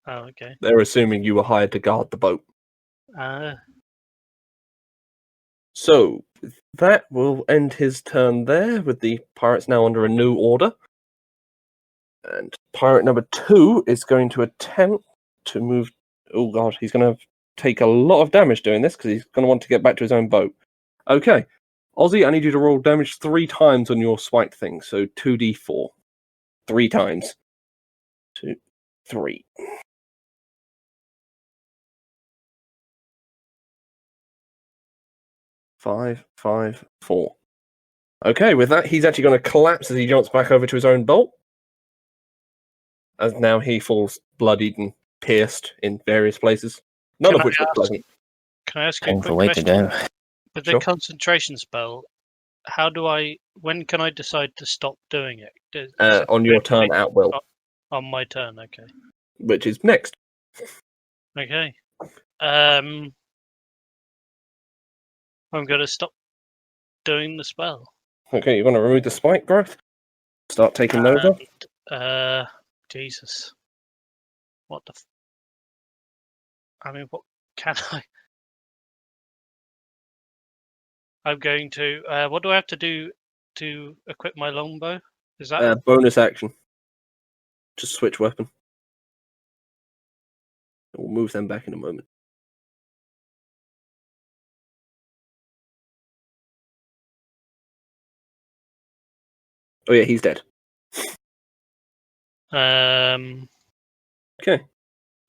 Oh, okay. They're assuming you were hired to guard the boat. So, that will end his turn there, with the pirates now under a new order. And pirate number 2 is going to attempt to move... Oh god, he's going to take a lot of damage doing this, because he's going to want to get back to his own boat. Okay, Ozzy, I need you to roll damage 3 times on your swipe thing, so 2d4. 3 times. 2, 3. Five, 4. Okay, with that, he's actually going to collapse as he jumps back over to his own bolt. As now he falls bloodied and pierced in various places. None Can of which I look ask- pleasant. Can I ask you a Painful quick way to question? go. With the Sure. concentration spell, when can I decide to stop doing it? Is it On your turn at will, on my turn? Okay. which is next. Okay. I'm going to stop doing the spell. Okay, you want to remove the spike growth? Start taking those off? Jesus. What the... I mean, what can I... I'm going to... what do I have to do to equip my longbow? Is that... Bonus action. Just switch weapon. We'll move them back in a moment. Oh yeah, he's dead. Okay.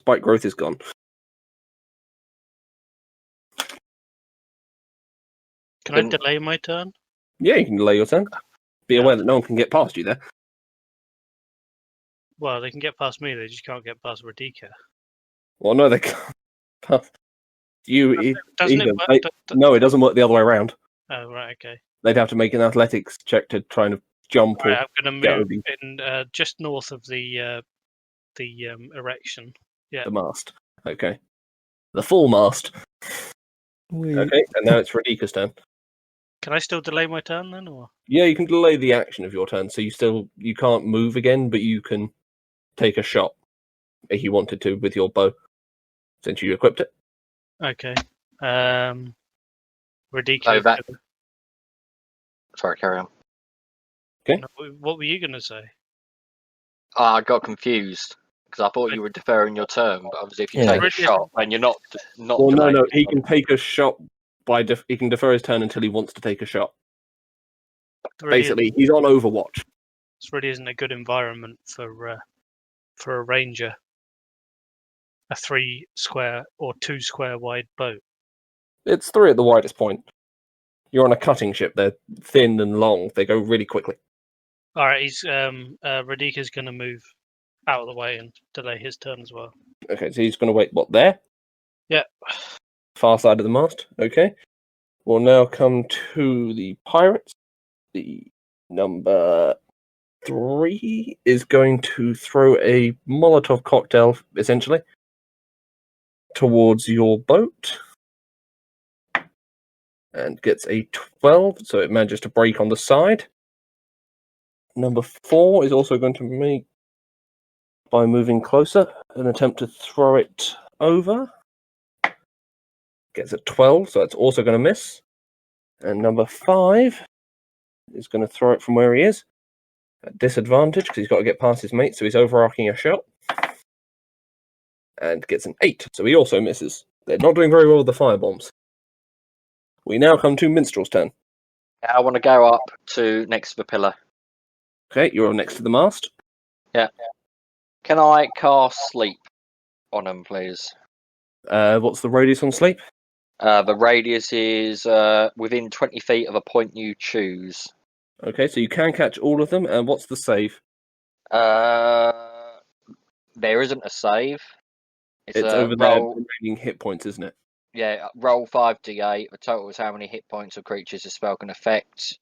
Spike growth is gone. Can I delay my turn? Yeah, you can delay your turn. Be aware that no one can get past you there. Well, they can get past me, they just can't get past Radika. Well, no, they can't pass you. Doesn't either. it work? No, it doesn't work the other way around. Oh, right, okay. They'd have to make an athletics check to try and jump. Right, I'm going to get move over in just north of the erection. Yeah. the mast. Okay. The full mast. Okay, and now it's Radika's turn. Can I still delay my turn then, or? Yeah, you can delay the action of your turn, so you can't move again, but you can take a shot if you wanted to with your bow, since you equipped it. Okay. Radika. Sorry, carry on. Okay. What were you going to say? I got confused because I thought you were deferring your turn, but obviously if you Yeah. take a shot and you're not Well, no, delaying no, your he turn. can take a shot he can defer his turn until he wants to take a shot. Basically, he's on Overwatch. This really isn't a good environment for a ranger. A 3 square or 2 square wide boat. It's 3 at the widest point. You're on a cutting ship. They're thin and long. They go really quickly. All right, Radika's going to move out of the way and delay his turn as well. Okay, so he's going to wait, there? Yeah. Far side of the mast. Okay. We'll now come to the pirates. The number 3 is going to throw a Molotov cocktail, essentially, towards your boat. And gets a 12, so it manages to break on the side. Number 4 is also going to make, by moving closer, an attempt to throw it over. Gets a 12, so that's also going to miss. And number 5 is going to throw it from where he is. At disadvantage, because he's got to get past his mate, so he's overarching a shot. And gets an 8, so he also misses. They're not doing very well with the firebombs. We now come to Minstrel's turn. I want to go up to next to the pillar. Okay, you're next to the mast. Yeah. Can I cast sleep on them, please? What's the radius on sleep? The radius is within 20 feet of a point you choose. Okay, so you can catch all of them, and what's the save? There isn't a save. It's over there, remaining hit points, isn't it? Yeah, roll 5d8. The total is how many hit points or creatures the spell can affect.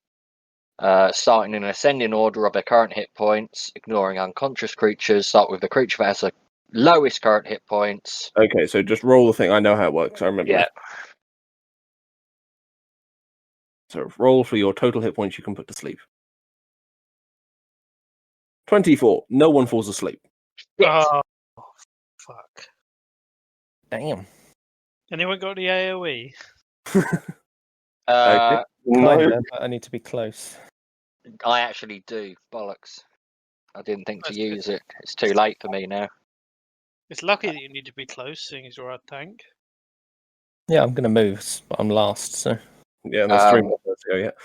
Starting in an ascending order of their current hit points, ignoring unconscious creatures. Start with the creature that has the lowest current hit points. Okay, so just roll the thing. I know how it works. I remember. Yeah. So roll for your total hit points you can put to sleep. 24. No one falls asleep. Oh, fuck. Damn. Anyone got the AoE? Okay. Kinda, but I need to be close. I actually do. Bollocks. I didn't think to That's use it. It's too late for me now. It's lucky that you need to be close, seeing as you're a tank. Yeah, I'm going to move, but I'm last, so. Yeah, there's 3 more to go yet.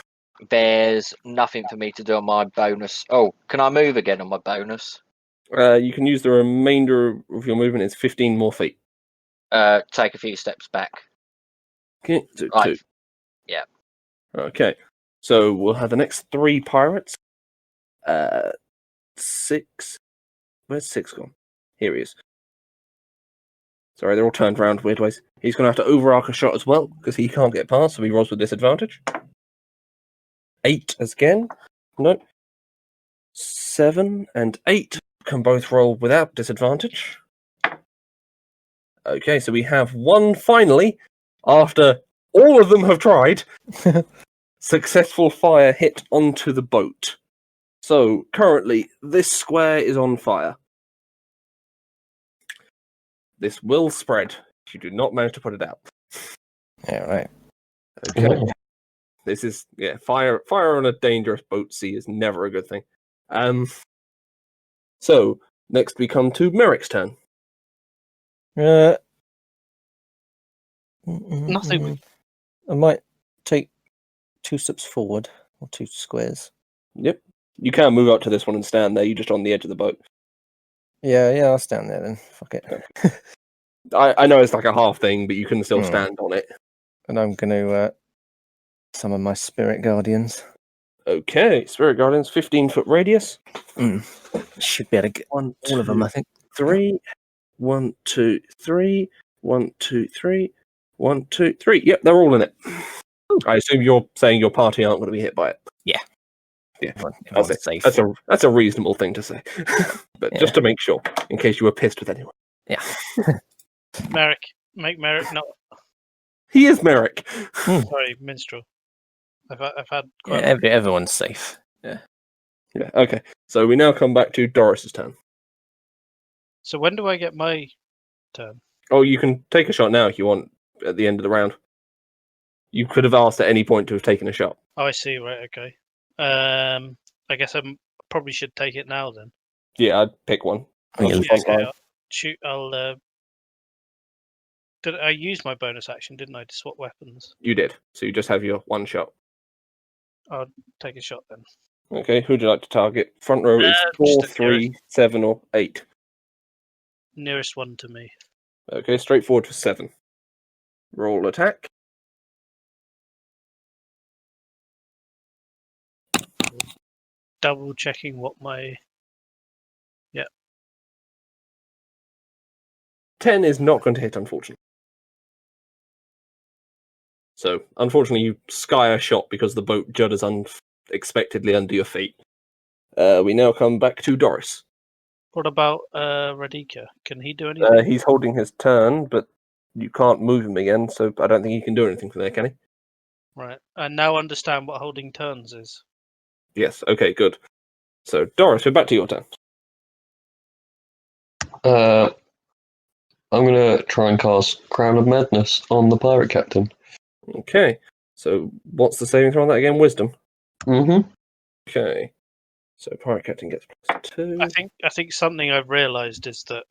There's nothing for me to do on my bonus. Oh, can I move again on my bonus? You can use the remainder of your movement. It's 15 more feet. Take a few steps back. Okay, so Right. 2. Yeah. Okay, so we'll have the next 3 pirates. 6. Where's 6 gone? Here he is. Sorry, they're all turned around weird ways. He's going to have to overarch a shot as well, because he can't get past, so he rolls with disadvantage. 8 again. No. 7 and 8 can both roll without disadvantage. Okay, so we have one finally, after all of them have tried, Successful fire hit onto the boat. So currently, this square is on fire. This will spread if you do not manage to put it out. Yeah, right. Okay. This is fire on a dangerous boat sea is never a good thing. So next we come to Merrick's turn. Nothing. I might take 2 steps forward, or 2 squares. Yep. You can't move up to this one and stand there, you're just on the edge of the boat. Yeah, I'll stand there then. Fuck it. I know it's like a half thing, but you can still stand on it. And I'm going to summon my spirit guardians. Okay, Spirit Guardians, 15-foot radius. Should be able to get all of them, I think. 3, 1, 2, 3, 1, 2, 3, 1, 2, 3. Yep, they're all in it. I assume you're saying your party aren't going to be hit by it. Yeah. Everyone's safe. That's a reasonable thing to say. But just to make sure, in case you were pissed with anyone. Yeah. Merrick. Make Merrick not. He is Merrick. Sorry, Minstrel. I've had quite. Everyone's safe. Yeah. Yeah. Okay. So we now come back to Doris's turn. So when do I get my turn? Oh, you can take a shot now if you want at the end of the round. You could have asked at any point to have taken a shot. Oh, I see. Right. Okay. I guess I probably should take it now then. Yeah, I'd pick one. Shoot. Did I use my bonus action? Didn't I to swap weapons? You did. So you just have your one shot. I'll take a shot then. Okay, who'd you like to target? Front row is 4, 3, 7, or 8. Nearest one to me. Okay, straightforward for 7. Roll attack. Double checking what my. 10 is not going to hit, unfortunately. So, unfortunately, you sky a shot because the boat judders unexpectedly under your feet. We now come back to Doris. What about Radika? Can he do anything? He's holding his turn, but you can't move him again, so I don't think he can do anything from there, can he? Right. I now understand what holding turns is. Yes, okay, good. So, Doris, we're back to your turn. I'm going to try and cast Crown of Madness on the pirate captain. Okay, so what's the saving throw on that again? Wisdom? Mm-hmm. Okay. So, pirate captain gets +2. I think something I've realised is that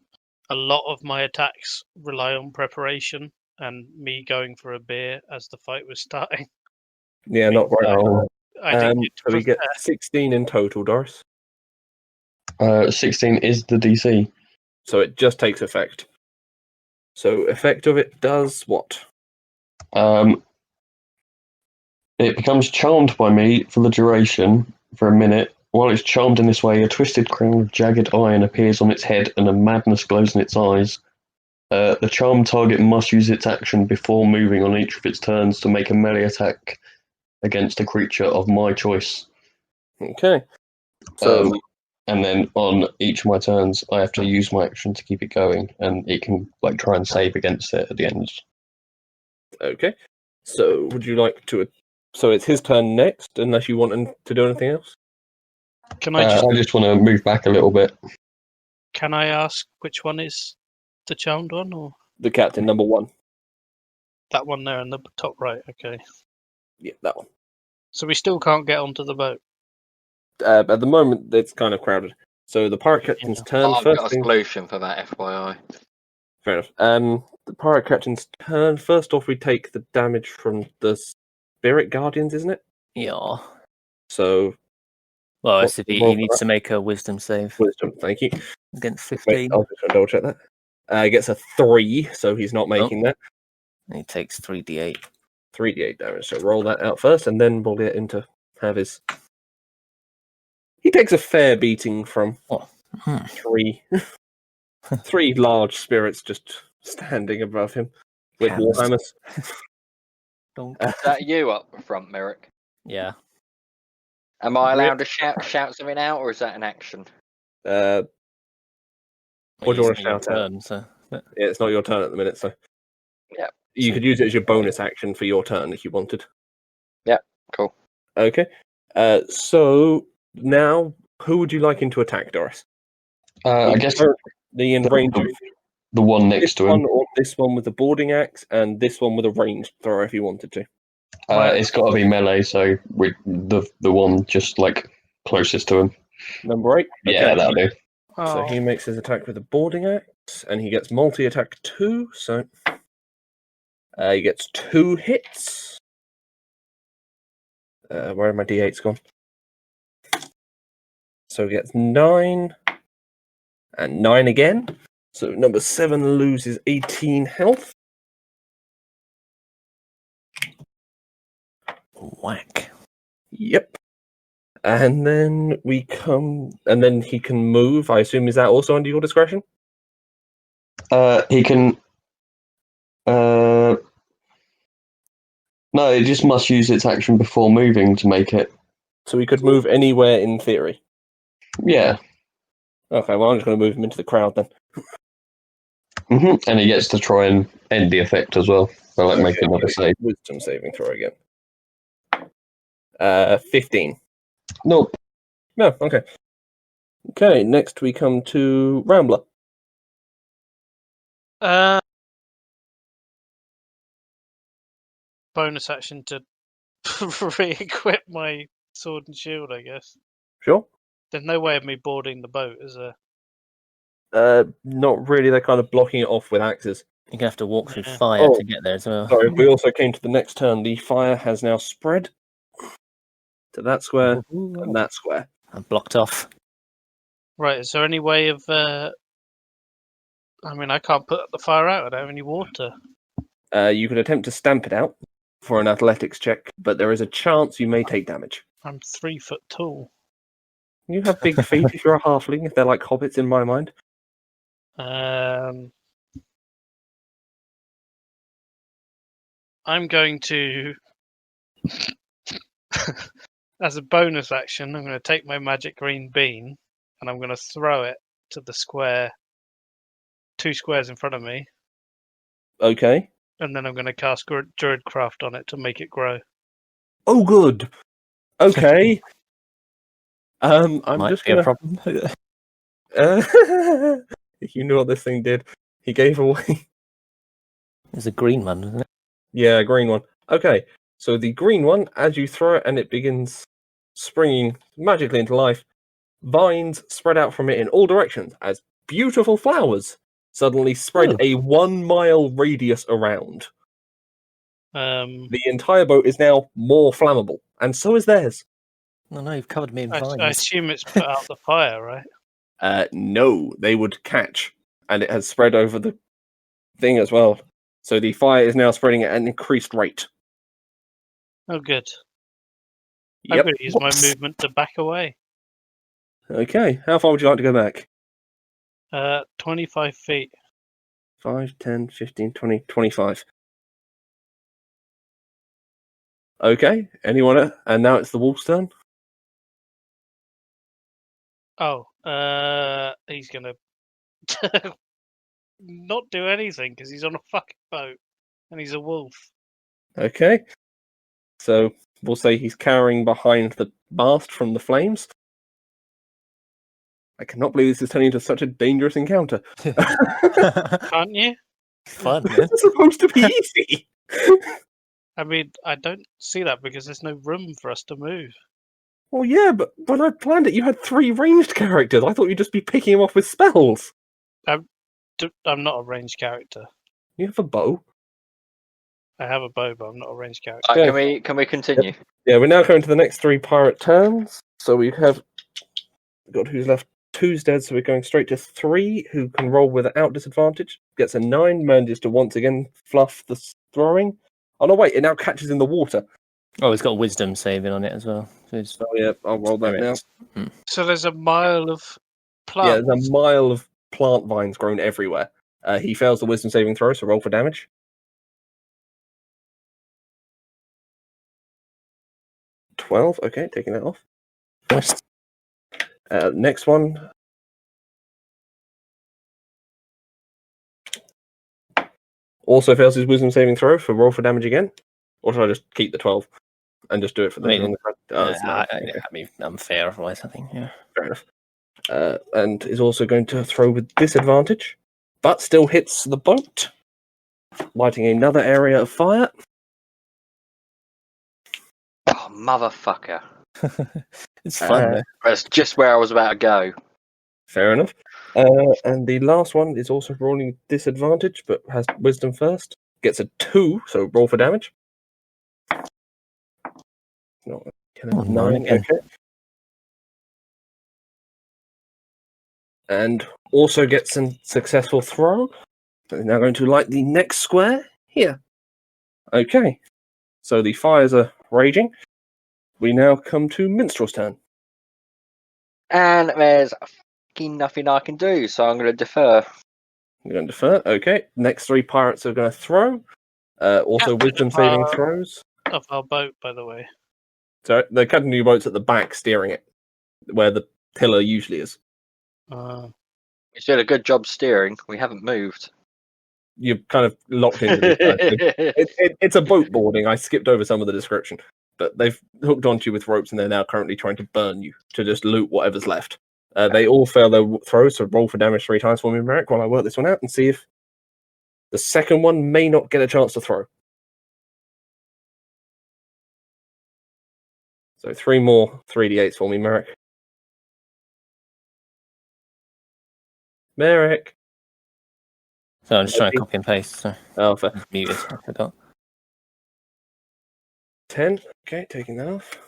a lot of my attacks rely on preparation and me going for a beer as the fight was starting. Yeah, not quite. I think so we get 16 in total, Doris. 16 is the DC. So it just takes effect. So effect of it does what? It becomes charmed by me for the duration, for a minute. While it's charmed in this way, a twisted crown of jagged iron appears on its head and a madness glows in its eyes. The charmed target must use its action before moving on each of its turns to make a melee attack against a creature of my choice. Okay. So, and then on each of my turns, I have to use my action to keep it going, and it can try and save against it at the end. Okay. So, would you like to? So it's his turn next, unless you want him to do anything else. Can I I just want to move back a little bit. Can I ask which one is the charmed one, or The captain, number 1. that one there in the top right? Okay. Yeah, that one. So we still can't get onto the boat. At the moment, it's kind of crowded. So the pirate captain's turn I've first. got a solution for that, FYI. Fair enough. The pirate captain's turn. First off, we take the damage from the spirit guardians, isn't it? Yeah. So, Well, What's if the he roll for needs that? to make a wisdom save wisdom. Thank you. against Wait, 15. I'll just double check that. He gets a 3, so he's not making that. And he takes 3d8. 3d8 damage. So roll that out first, and then we'll get him to have his. He takes a fair beating from 3 large spirits just standing above him with Hammers. warhammers. Is that you up front, Merrick? Yeah. Am I allowed to shout something out, or is that an action? What do you want to It's your shout out? turn, so. Yeah, it's not your turn at the minute, so. Yeah. You could use it as your bonus action for your turn if you wanted. Yeah, cool. Okay. So now, who would you like him to attack, Doris? I guess The in range of the one next this to one him. or this one with the boarding axe, and this one with a ranged throw if you wanted to. It's got to be melee, so with the one just like closest to him. Number 8. Yeah, Okay. that'll do. So Oh, he makes his attack with the boarding axe, and he gets multi-attack 2. So he gets 2 hits. Where are my d8s gone? So he gets 9 and 9 again. So number 7 loses 18 health. Whack. Yep. And then and then he can move. I assume, is that also under your discretion? He can. No, it just must use its action before moving to make it. So he could move anywhere in theory. Yeah. Okay, well, I'm just going to move him into the crowd then. And he gets to try and end the effect as well. So, like, make another save. Wisdom saving throw again. 15. Nope. No, okay. Okay, next we come to Rambler. bonus action to re-equip my sword and shield, I guess. Sure. There's no way of me boarding the boat, is there? Not really. They're kind of blocking it off with axes. You're gonna have to walk through Yeah. fire Oh. to get there as well. Sorry, we also came to the next turn. The fire has now spread to that square and that square. I'm blocked off. Right, is there any way of... I mean, I can't put the fire out. I don't have any water. You could attempt to stamp it out for an athletics check, but there is a chance you may take damage. I'm 3 foot tall. You have big feet if you're a halfling, if they're like hobbits in my mind. I'm going to... As a bonus action, I'm going to take my magic green bean and I'm going to throw it to the square, 2 squares in front of me, Okay. and then I'm going to cast Druidcraft on it to make it grow. Oh, good. Okay. I'm Might just be a gonna. problem. If you knew what this thing did, he gave away. There's a green one, isn't it? Yeah, green one. Okay, so the green one, as you throw it and it begins springing magically into life, vines spread out from it in all directions as beautiful flowers suddenly spread Oh. a 1 mile radius around. Um, The entire boat is now more flammable, and so is theirs. No, you've covered me in I vines. assume it's put out the fire, right? No, they would catch, and it has spread over the thing as well. So the fire is now spreading at an increased rate. Oh, good. I'm Yep. going to use my movement to back away. Okay, how far would you like to go back? 25 feet. 5, 10, 15, 20, 25. Okay, anyone? And now it's the wolf's turn. Oh, he's going to not do anything because he's on a fucking boat and he's a wolf. Okay. So we'll say he's cowering behind the mast from the flames. I cannot believe this is turning into such a dangerous encounter. Can't you? Fun, man. This is supposed to be easy. I mean, I don't see that because there's no room for us to move. Well, yeah, but when I planned it, you had 3 ranged characters. I thought you'd just be picking them off with spells. I'm not a ranged character. You have a bow. I have a bow, but I'm not a ranged character. Yeah. Can we continue? Yeah, we're now going to the next 3 pirate turns. So we have got who's left. 2's dead, so we're going straight to 3, who can roll without disadvantage. Gets a 9, manages to once again fluff the throwing. Oh no, wait! It now catches in the water. Oh, it's got a wisdom saving on it as well. So it's Oh yeah, I'll roll that now. So there's a mile of Yeah, plants. there's a mile of plant vines grown everywhere. He fails the wisdom saving throw, so roll for damage. 12. Okay, taking that off. Nice. Next one. Also fails his wisdom saving throw for roll for damage again. Or should I just keep the 12 and just do it for the Wait. on the crowd? Does not. I mean, unfair otherwise, I think. Yeah. Fair enough. And is also going to throw with disadvantage, but still hits the boat, lighting another area of fire. Oh, motherfucker. It's fun, though. That's just where I was about to go. Fair enough. And the last one is also rolling disadvantage, but has wisdom first. Gets a 2, so roll for damage. Not Oh, 9, again. okay. And also gets a successful throw. So they're now going to light the next square here. Okay. So the fires are raging. We now come to Minstrel's turn. And there's fucking nothing I can do, so I'm going to defer. You're going to defer. Okay. Next 3 pirates are going to throw. Also, Captain wisdom of saving our- throws. Of our boat, by the way. So the captain of your boat's at the back steering it, where the tiller usually is. We did a good job steering. We haven't moved. You're kind of locked into this. It's a boat boarding. I skipped over some of the description. But they've hooked onto you with ropes and they're now currently trying to burn you to just loot whatever's left. They all fail their throws, so roll for damage 3 times for me, Merrick, while I work this one out and see if the second one may not get a chance to throw. So 3 more 3d8s for me, Merrick. Merrick! So I'm just trying to copy and paste. So Oh, fair. muted. I forgot. 10. Okay, taking that off.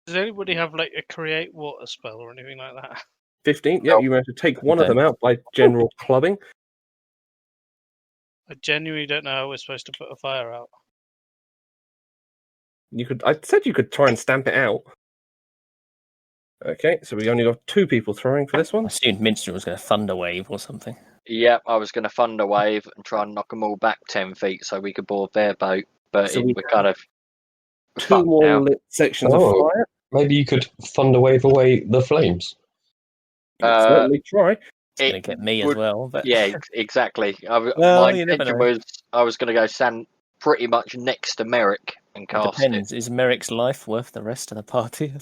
Does anybody have like a create water spell or anything like that? 15. Yeah, you managed to take one of them out by general clubbing. I genuinely don't know how we're supposed to put a fire out. I said you could try and stamp it out. Okay, so we only got 2 people throwing for this I one. assumed Minstrel was going to thunder wave or something. Yep, I was going to thunder wave and try and knock them all back 10 feet so we could board their boat, but So we we're kind of 2 fucked more now. lit sections Oh. of fire. Maybe you could thunder wave away the flames. You can certainly try. It's going to get me as would- well. But Yeah, exactly. Well, My you never intention know. was I was going to go stand pretty much next to Merrick and it cast depends. Is Merrick's life worth the rest of the party?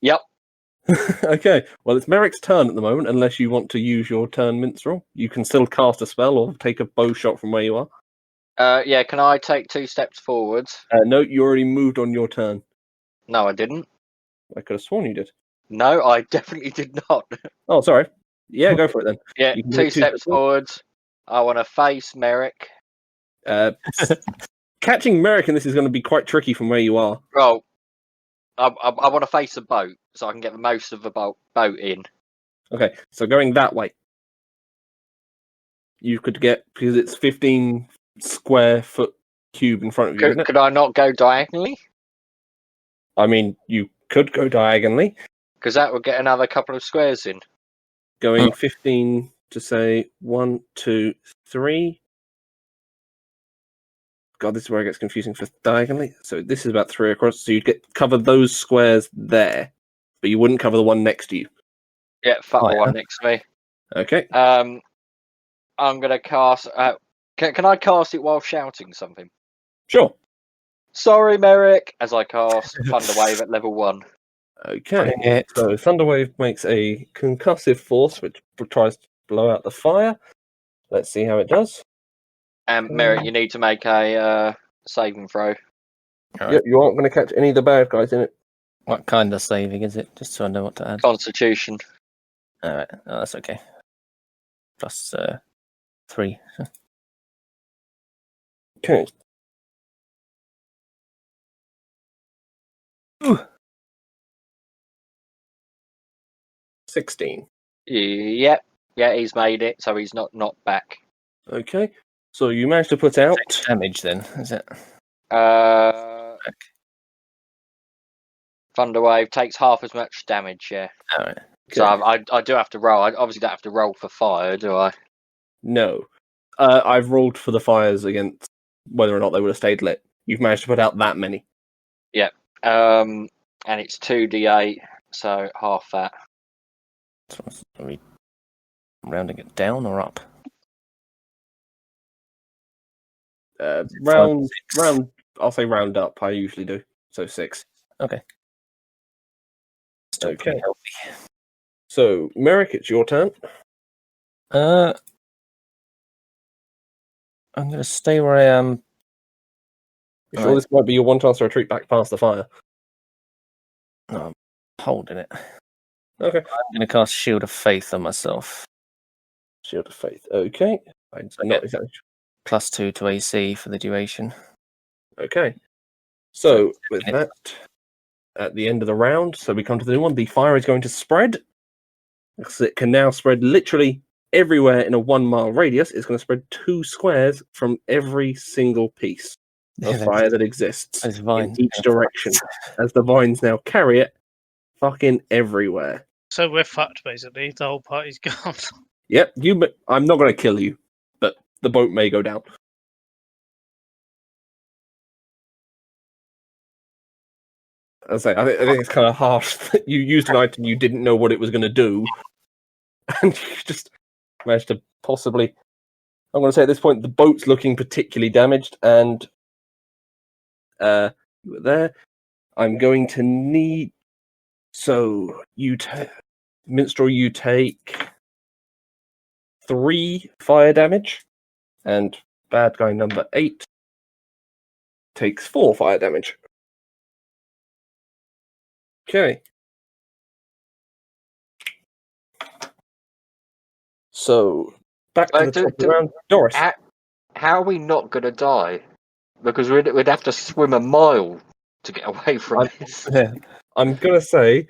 Yep. Okay, well, it's Merrick's turn at the moment, unless you want to use your turn, Minstrel. You can still cast a spell or take a bow shot from where you are. Yeah, can I take 2 steps forwards? No, you already moved on your turn. No, I didn't. I could have sworn you did. No, I definitely did not. Oh, sorry. Yeah, go for it then. Yeah, You can 2 take 2 steps steps forward. forwards. I want to face Merrick. Catching Merrick in this is going to be quite tricky from where you are. Well, I want to face a boat so I can get the most of the boat in. Okay, so going that way. You could get, because it's 15 square foot cube in front of you, isn't it? Could I not go diagonally? I mean, you could go diagonally, Because that would get another couple of squares in. going 15 to say 1, 2, 3. God, this is where it gets confusing for diagonally. So this is about 3 across. So you'd cover those squares there, but you wouldn't cover the one next to you. Yeah, fuck Oh, the yeah. one next to me. Okay. I'm gonna cast. Can I cast it while shouting something? Sure. Sorry, Merrick. As I cast Thunder Wave at level 1. Okay. Yeah. So Thunderwave makes a concussive force, which tries to blow out the fire. Let's see how it does. And Merrick, you need to make a saving throw. All Yep, right. you aren't going to catch any of the bad guys in it. What kind of saving is it? Just so I know what to add. Constitution. All right. Oh, that's okay. Plus 3. Okay. Ooh. 16. Yep. Yeah, he's made it, so he's not knocked back. Okay. So you managed to put out. Damage then, is it? Thunder Wave takes half as much damage, yeah. All right. So I do have to roll. I obviously don't have to roll for fire, do I? No. I've rolled for the fires against whether or not they would have stayed lit. You've managed to put out that many. And it's 2d8, so half that. So are we rounding it down or up? Round. I'll say round up. I usually do. So 6. Okay. Still Okay. pretty healthy. So, Merrick, it's your turn. I'm going to stay where I am. You sure Right. this might be your one chance to retreat back past the fire? No, I'm holding it. Okay. I'm going to cast Shield of Faith on myself. Shield of Faith. Okay. I'm So I not get exactly +2 to AC for the duration. Okay. So, So, with minutes. that, at the end of the round, so we come to the new one, the fire is going to spread. Because it can now spread literally everywhere in a 1 mile radius. It's going to spread 2 squares from every single piece of fire that exists Those in vines. each direction. As the vines now carry it fucking everywhere. So we're fucked, basically. The whole party's gone. Yep, I'm not going to kill you, but the boat may go down. I say, I think it's kind of harsh that you used an item you didn't know what it was going to do, and you just managed to possibly. I'm going to say at this point the boat's looking particularly damaged, and you were there. I'm going to need. So Minstrel, you take 3 fire damage, and bad guy number 8 takes 4 fire damage. Okay. So back to the top of the round, Doris. How are we not going to die? Because we'd have to swim a mile to get away from this. Yeah, I'm gonna say,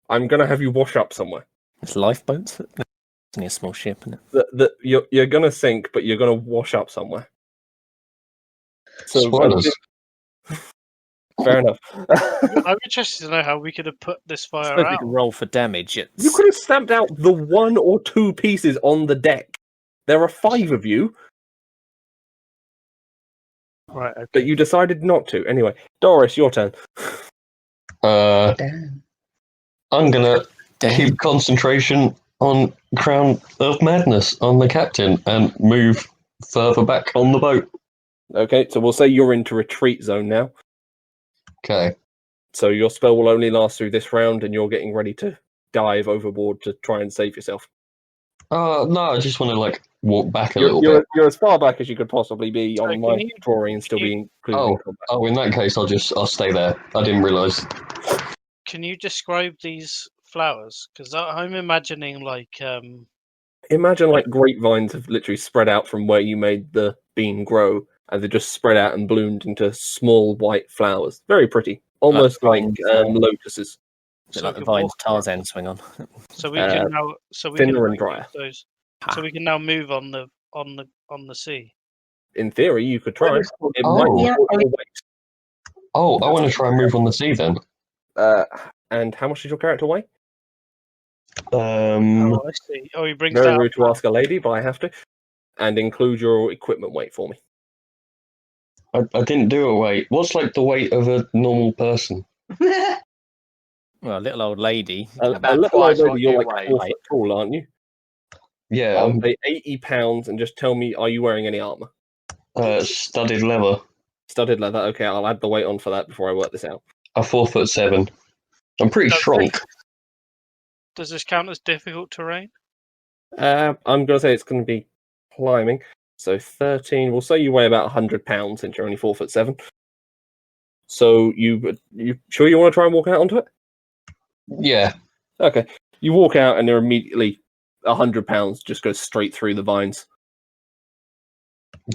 I'm gonna have you wash up somewhere. It's lifeboats. It's only a small ship, isn't it? You're gonna sink, but you're gonna wash up somewhere. So Spoilers. fair enough. I'm interested to know how we could have put this I fire suppose we out. can roll for damage. You It's could have stamped out the 1 or 2 pieces on the deck. There are 5 of you, Right, okay. but you decided not to. Anyway, Doris, your turn. I'm gonna keep concentration on Crown of Madness on the captain and move further back on the boat. Okay, so we'll say you're into retreat zone now. Okay. So your spell will only last through this round, and you're getting ready to dive overboard to try and save yourself. No, I just want to walk back a little bit. You're as far back as you could possibly be So on can my you- drawing and still be included in combat. Oh, in that case, I'll stay there. I didn't realise. Can you describe these flowers? Because I'm imagining Imagine grapevines have literally spread out from where you made the bean grow, and they just spread out and bloomed into small white flowers. Very pretty, almost like vines, lotuses. a bit so like we the can vines walk- Tarzan swing on. So we can now. So we can thinner and move drier. those. So we can now move on the sea. In theory, you could try. It Oh. might be more weight. Oh, I want to try and move on the sea then. And how much does your character weigh? Oh, I see. Oh, he brings Very that rude to up. ask a lady, but I have to. And include your equipment weight for me. I didn't do a weight. What's the weight of a normal person? Well, a little old lady. A About little old twice what lady, you're you like weigh. 4 foot tall, aren't you? Yeah, I'll say 80 pounds, and just tell me, are you wearing any armor? studded leather. Studded leather. Okay, I'll add the weight on for that before I work this out. I'm 4'7". I'm pretty strong. Does this count as difficult terrain? I'm going to say it's going to be climbing. So 13. We'll say you weigh about 100 pounds since you're only 4'7". So you sure you want to try and walk out onto it? Yeah. Okay. You walk out, and they're immediately 100 pounds just goes straight through the vines.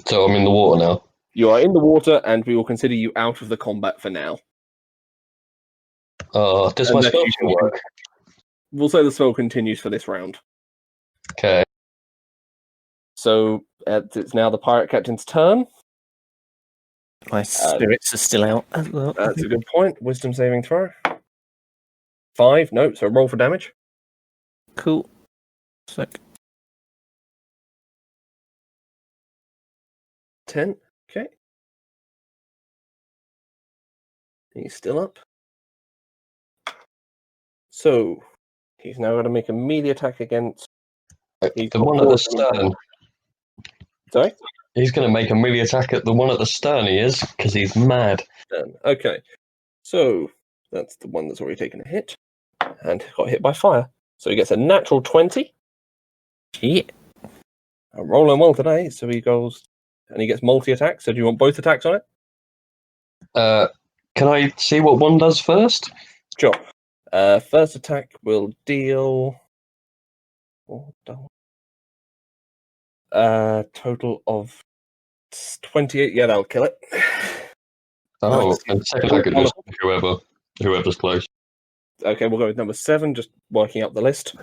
So I'm in the water now. You are in the water, and we will consider you out of the combat for now. Does my Unless spell you still can- work? We'll say the spell continues for this round. Okay. So it's now the pirate captain's turn. My spirits are still out as well. That's a good point. Wisdom saving throw. 5. No, so roll for damage. Cool. Sick. 10. Okay. He's still up. So he's now going to make a melee attack against. The one at the stern. Sorry? He's going to make a melee attack at the one at the stern, he is, because he's mad. Okay. So that's the one that's already taken a hit. and got hit by fire. So he gets a natural 20. Shit. I'm rolling well today, so he goes and he gets multi-attack. So do you want both attacks on it? Can I see what one does first? Sure. First attack will deal total of 28. Yeah, that'll kill it. Oh, Nice. and second I could just whoever's close. Okay, we'll go with number 7, just working up the list.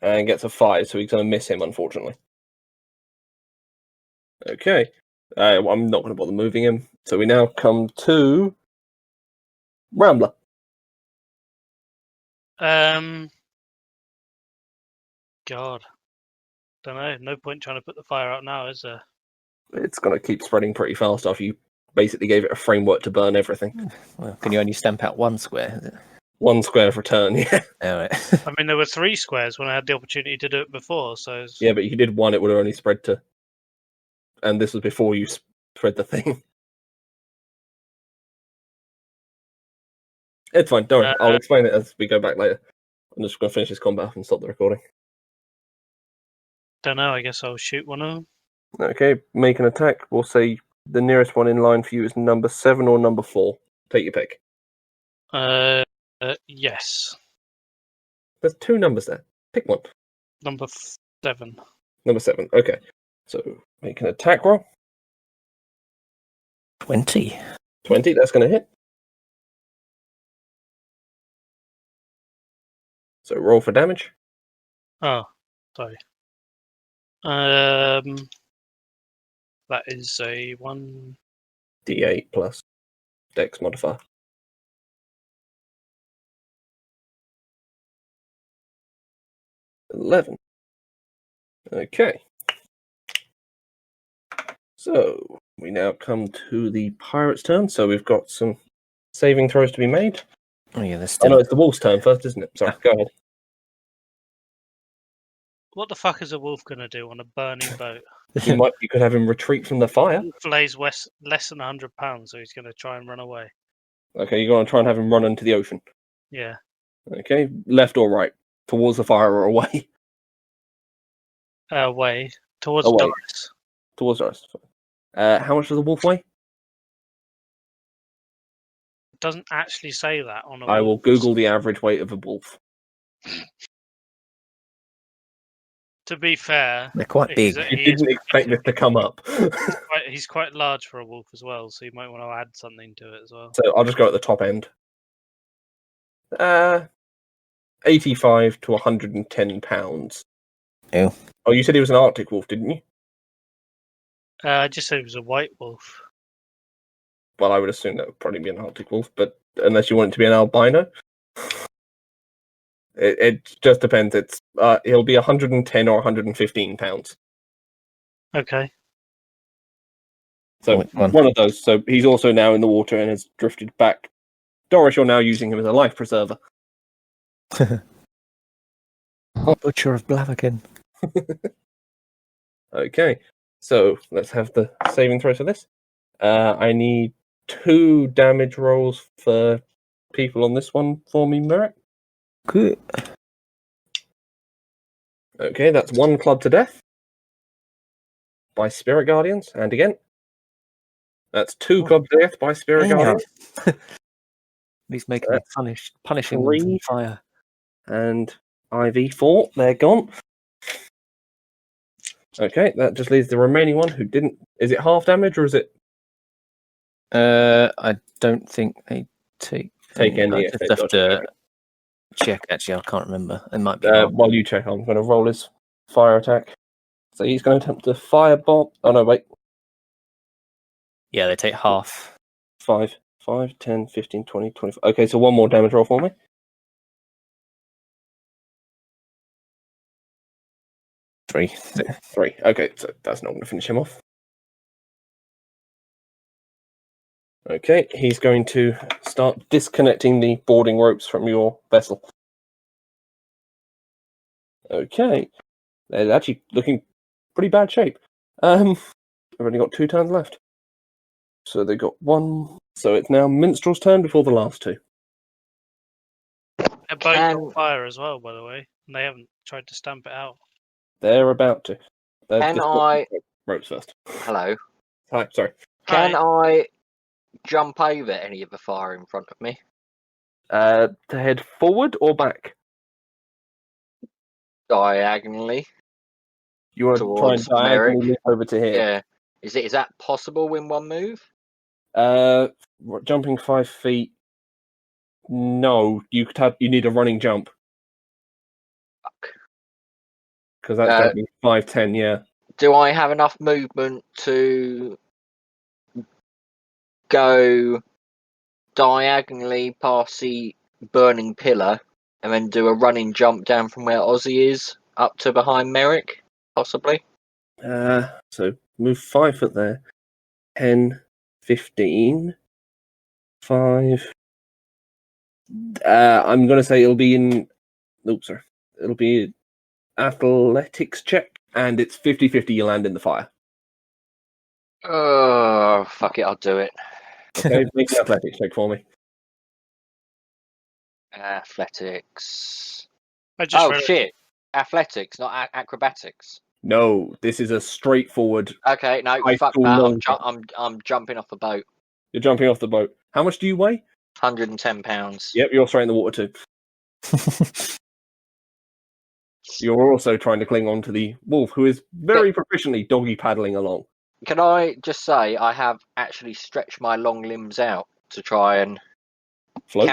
And gets a 5, so he's going to miss him, unfortunately. Okay. I'm not going to bother moving him. So we now come to Rambler. God. Don't know. No point trying to put the fire out now, is there? It's going to keep spreading pretty fast after you basically gave it a framework to burn everything. Well, can you only stamp out one square? Is it? 1 square for turn, yeah. All right. I mean, there were 3 squares when I had the opportunity to do it before, so... Yeah, but if you did 1, it would have only spread to... And this was before you spread the thing. It's fine, don't worry. I'll explain it as we go back later. I'm just going to finish this combat and stop the recording. Don't know, I guess I'll shoot one of them. Okay, make an attack. We'll say the nearest one in line for you is number 7 or number 4. Take your pick. Yes. There's 2 numbers there. Pick one. Number 7. Number 7. Okay. So make an attack roll. 20. 20. That's going to hit. So roll for damage. Oh, sorry. That is a 1... D8 plus Dex modifier. 11. Okay. So we now come to the pirate's turn. So we've got some saving throws to be made. Oh, yeah, there's Oh still. no, it's the wolf's turn first, isn't it? Sorry, go ahead. What the fuck is a wolf going to do on a burning boat? You could have him retreat from the fire. Wolf weighs less than 100 pounds, so he's going to try and run away. Okay, you're going to try and have him run into the ocean. Yeah. Okay, left or right? Towards the fire or away? Away. Towards Away. Doris. Towards us. How much does the wolf weigh? It doesn't actually say that on a I will wolf. Google the average weight of a wolf. To be fair, They're quite big. You didn't expect this to come up. he's quite large for a wolf as well, so you might want to add something to it as well. So I'll just go at the top end. 85 to 110 pounds. Ew. Oh, you said he was an Arctic wolf, didn't you? I just said it was a white wolf. Well, I would assume that would probably be an Arctic wolf, but unless you want it to be an albino. It just depends. It's he'll be 110 or 115 pounds. Okay. So Which one? one of those. So he's also now in the water and has drifted back. Doris, you're now using him as a life preserver. Butcher of Blaviken. Okay, so let's have the saving throw for this. I need 2 damage rolls for people on this one for me, Merrick. Good. Okay, that's 1 club to death by Spirit Guardians, and again. That's 2 club to death by Spirit Damn. Guardians, He's making me punishing Three. them with fire. and IV4. They're gone. Okay, that just leaves the remaining one who didn't. Is it half damage or is it I don't think they take any? I if just they have dodge to it? check. Actually, I can't remember. It might be. half. While you check, I'm going to roll his fire attack. So he's going to attempt to firebomb. Oh no, wait. Yeah, they take half. 5, 10, 15, 20, 25. Okay, so 1 more damage roll for me. 3. 3. Okay, so that's not going to finish him off. Okay, he's going to start disconnecting the boarding ropes from your vessel. Okay, they're actually looking pretty bad shape. I've only got 2 turns left. So they got 1. So it's now Minstrel's turn before the last 2. A boat's on Can fire as well, by the way, and they haven't tried to stamp it out. They're about to. They're Can just- I- ropes first. hello? Hi, sorry. Can I jump over any of the fire in front of me? To head forward or back? Diagonally. You want to try and Towards diagonally Merrick? leap over to here? Yeah. Is that possible in one move? Jumping 5 feet. No, you need a running jump Fuck. because that's jumping 5'10". Yeah. Do I have enough movement to go diagonally past the burning pillar and then do a running jump down from where Ozzy is up to behind Merrick? Possibly. So move 5 foot there. 10, 15, 5. I'm going to say it'll be in. Oops, sorry. It'll be athletics check, and it's 50-50 you land in the fire. Oh, fuck it, I'll do it. Okay, make an athletics check for me. Athletics. I just Oh read it. shit! Athletics, not acrobatics. No, this is a straightforward. Okay, no, High fuck school that. long I'm jumping off the boat. You're jumping off the boat. How much do you weigh? £110. Yep, you're straight in the water too. You're also trying to cling on to the wolf, who is very proficiently doggy paddling along. Can I just say I have actually stretched my long limbs out to try and Float.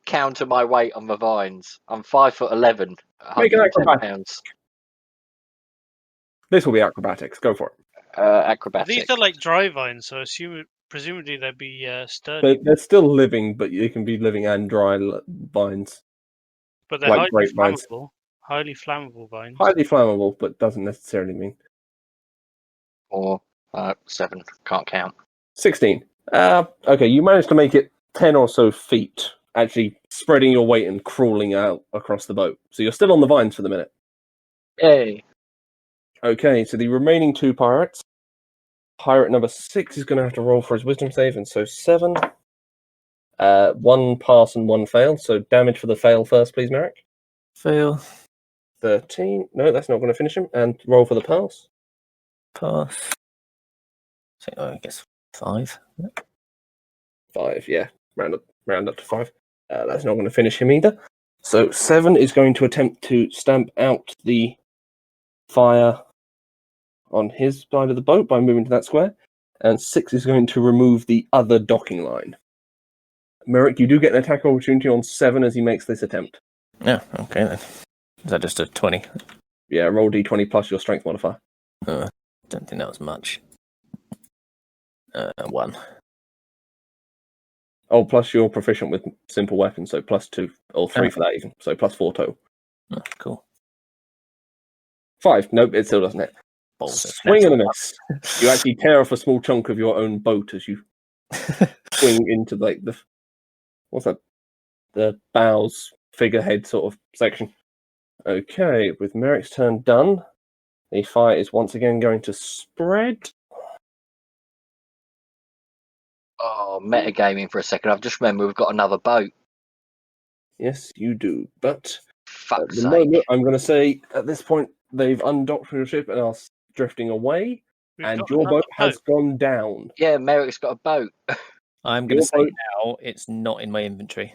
counter my weight on the vines. I'm 5'11". Make an 110 acrobatic. pounds. This will be acrobatics. Go for it. Acrobatics. These are like dry vines, so presumably they'd be sturdy, They're still living, but they can be living and dry vines. but they're like highly grapevines. flammable. Highly flammable vines. Highly flammable, but doesn't necessarily mean. 4, 7. Can't count. 16. Okay, you managed to make it 10 or so feet, actually spreading your weight and crawling out across the boat. So you're still on the vines for the minute. Yay! Okay, so the remaining 2 pirates. Pirate number 6 is going to have to roll for his wisdom save, and so 7. 1 pass and 1 fail, so damage for the fail first, please, Merrick. Fail. 13. No, that's not going to finish him. And roll for the pass. Pass. So, I guess 5. 5, yeah. Round up to 5. That's not going to finish him either. So 7 is going to attempt to stamp out the fire on his side of the boat by moving to that square. And 6 is going to remove the other docking line. Merrick, you do get an attack opportunity on 7 as he makes this attempt. Yeah, okay then. Is that just a 20? Yeah, roll d20 plus your strength modifier. Don't think that was much. 1. Oh, plus you're proficient with simple weapons, so plus 2 or 3 Okay. for that even. So plus 4 total. Oh, cool. 5. Nope, it still doesn't hit. Balls. Swing and a miss. You actually tear off a small chunk of your own boat as you swing into like the what's that? The bows figurehead sort of section. Okay, with Merrick's turn done, the fire is once again going to spread. Oh, metagaming for a second. I've just remembered we've got another boat. Yes, you do. But at Fuck's the sake. moment, I'm going to say at this point they've undocked from your ship and are drifting away, We've and got your another boat has gone down. Yeah, Merrick's got a boat. I'm going Your to say boat- now it's not in my inventory.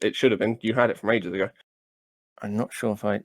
It should have been. You had it from ages ago. I'm not sure if I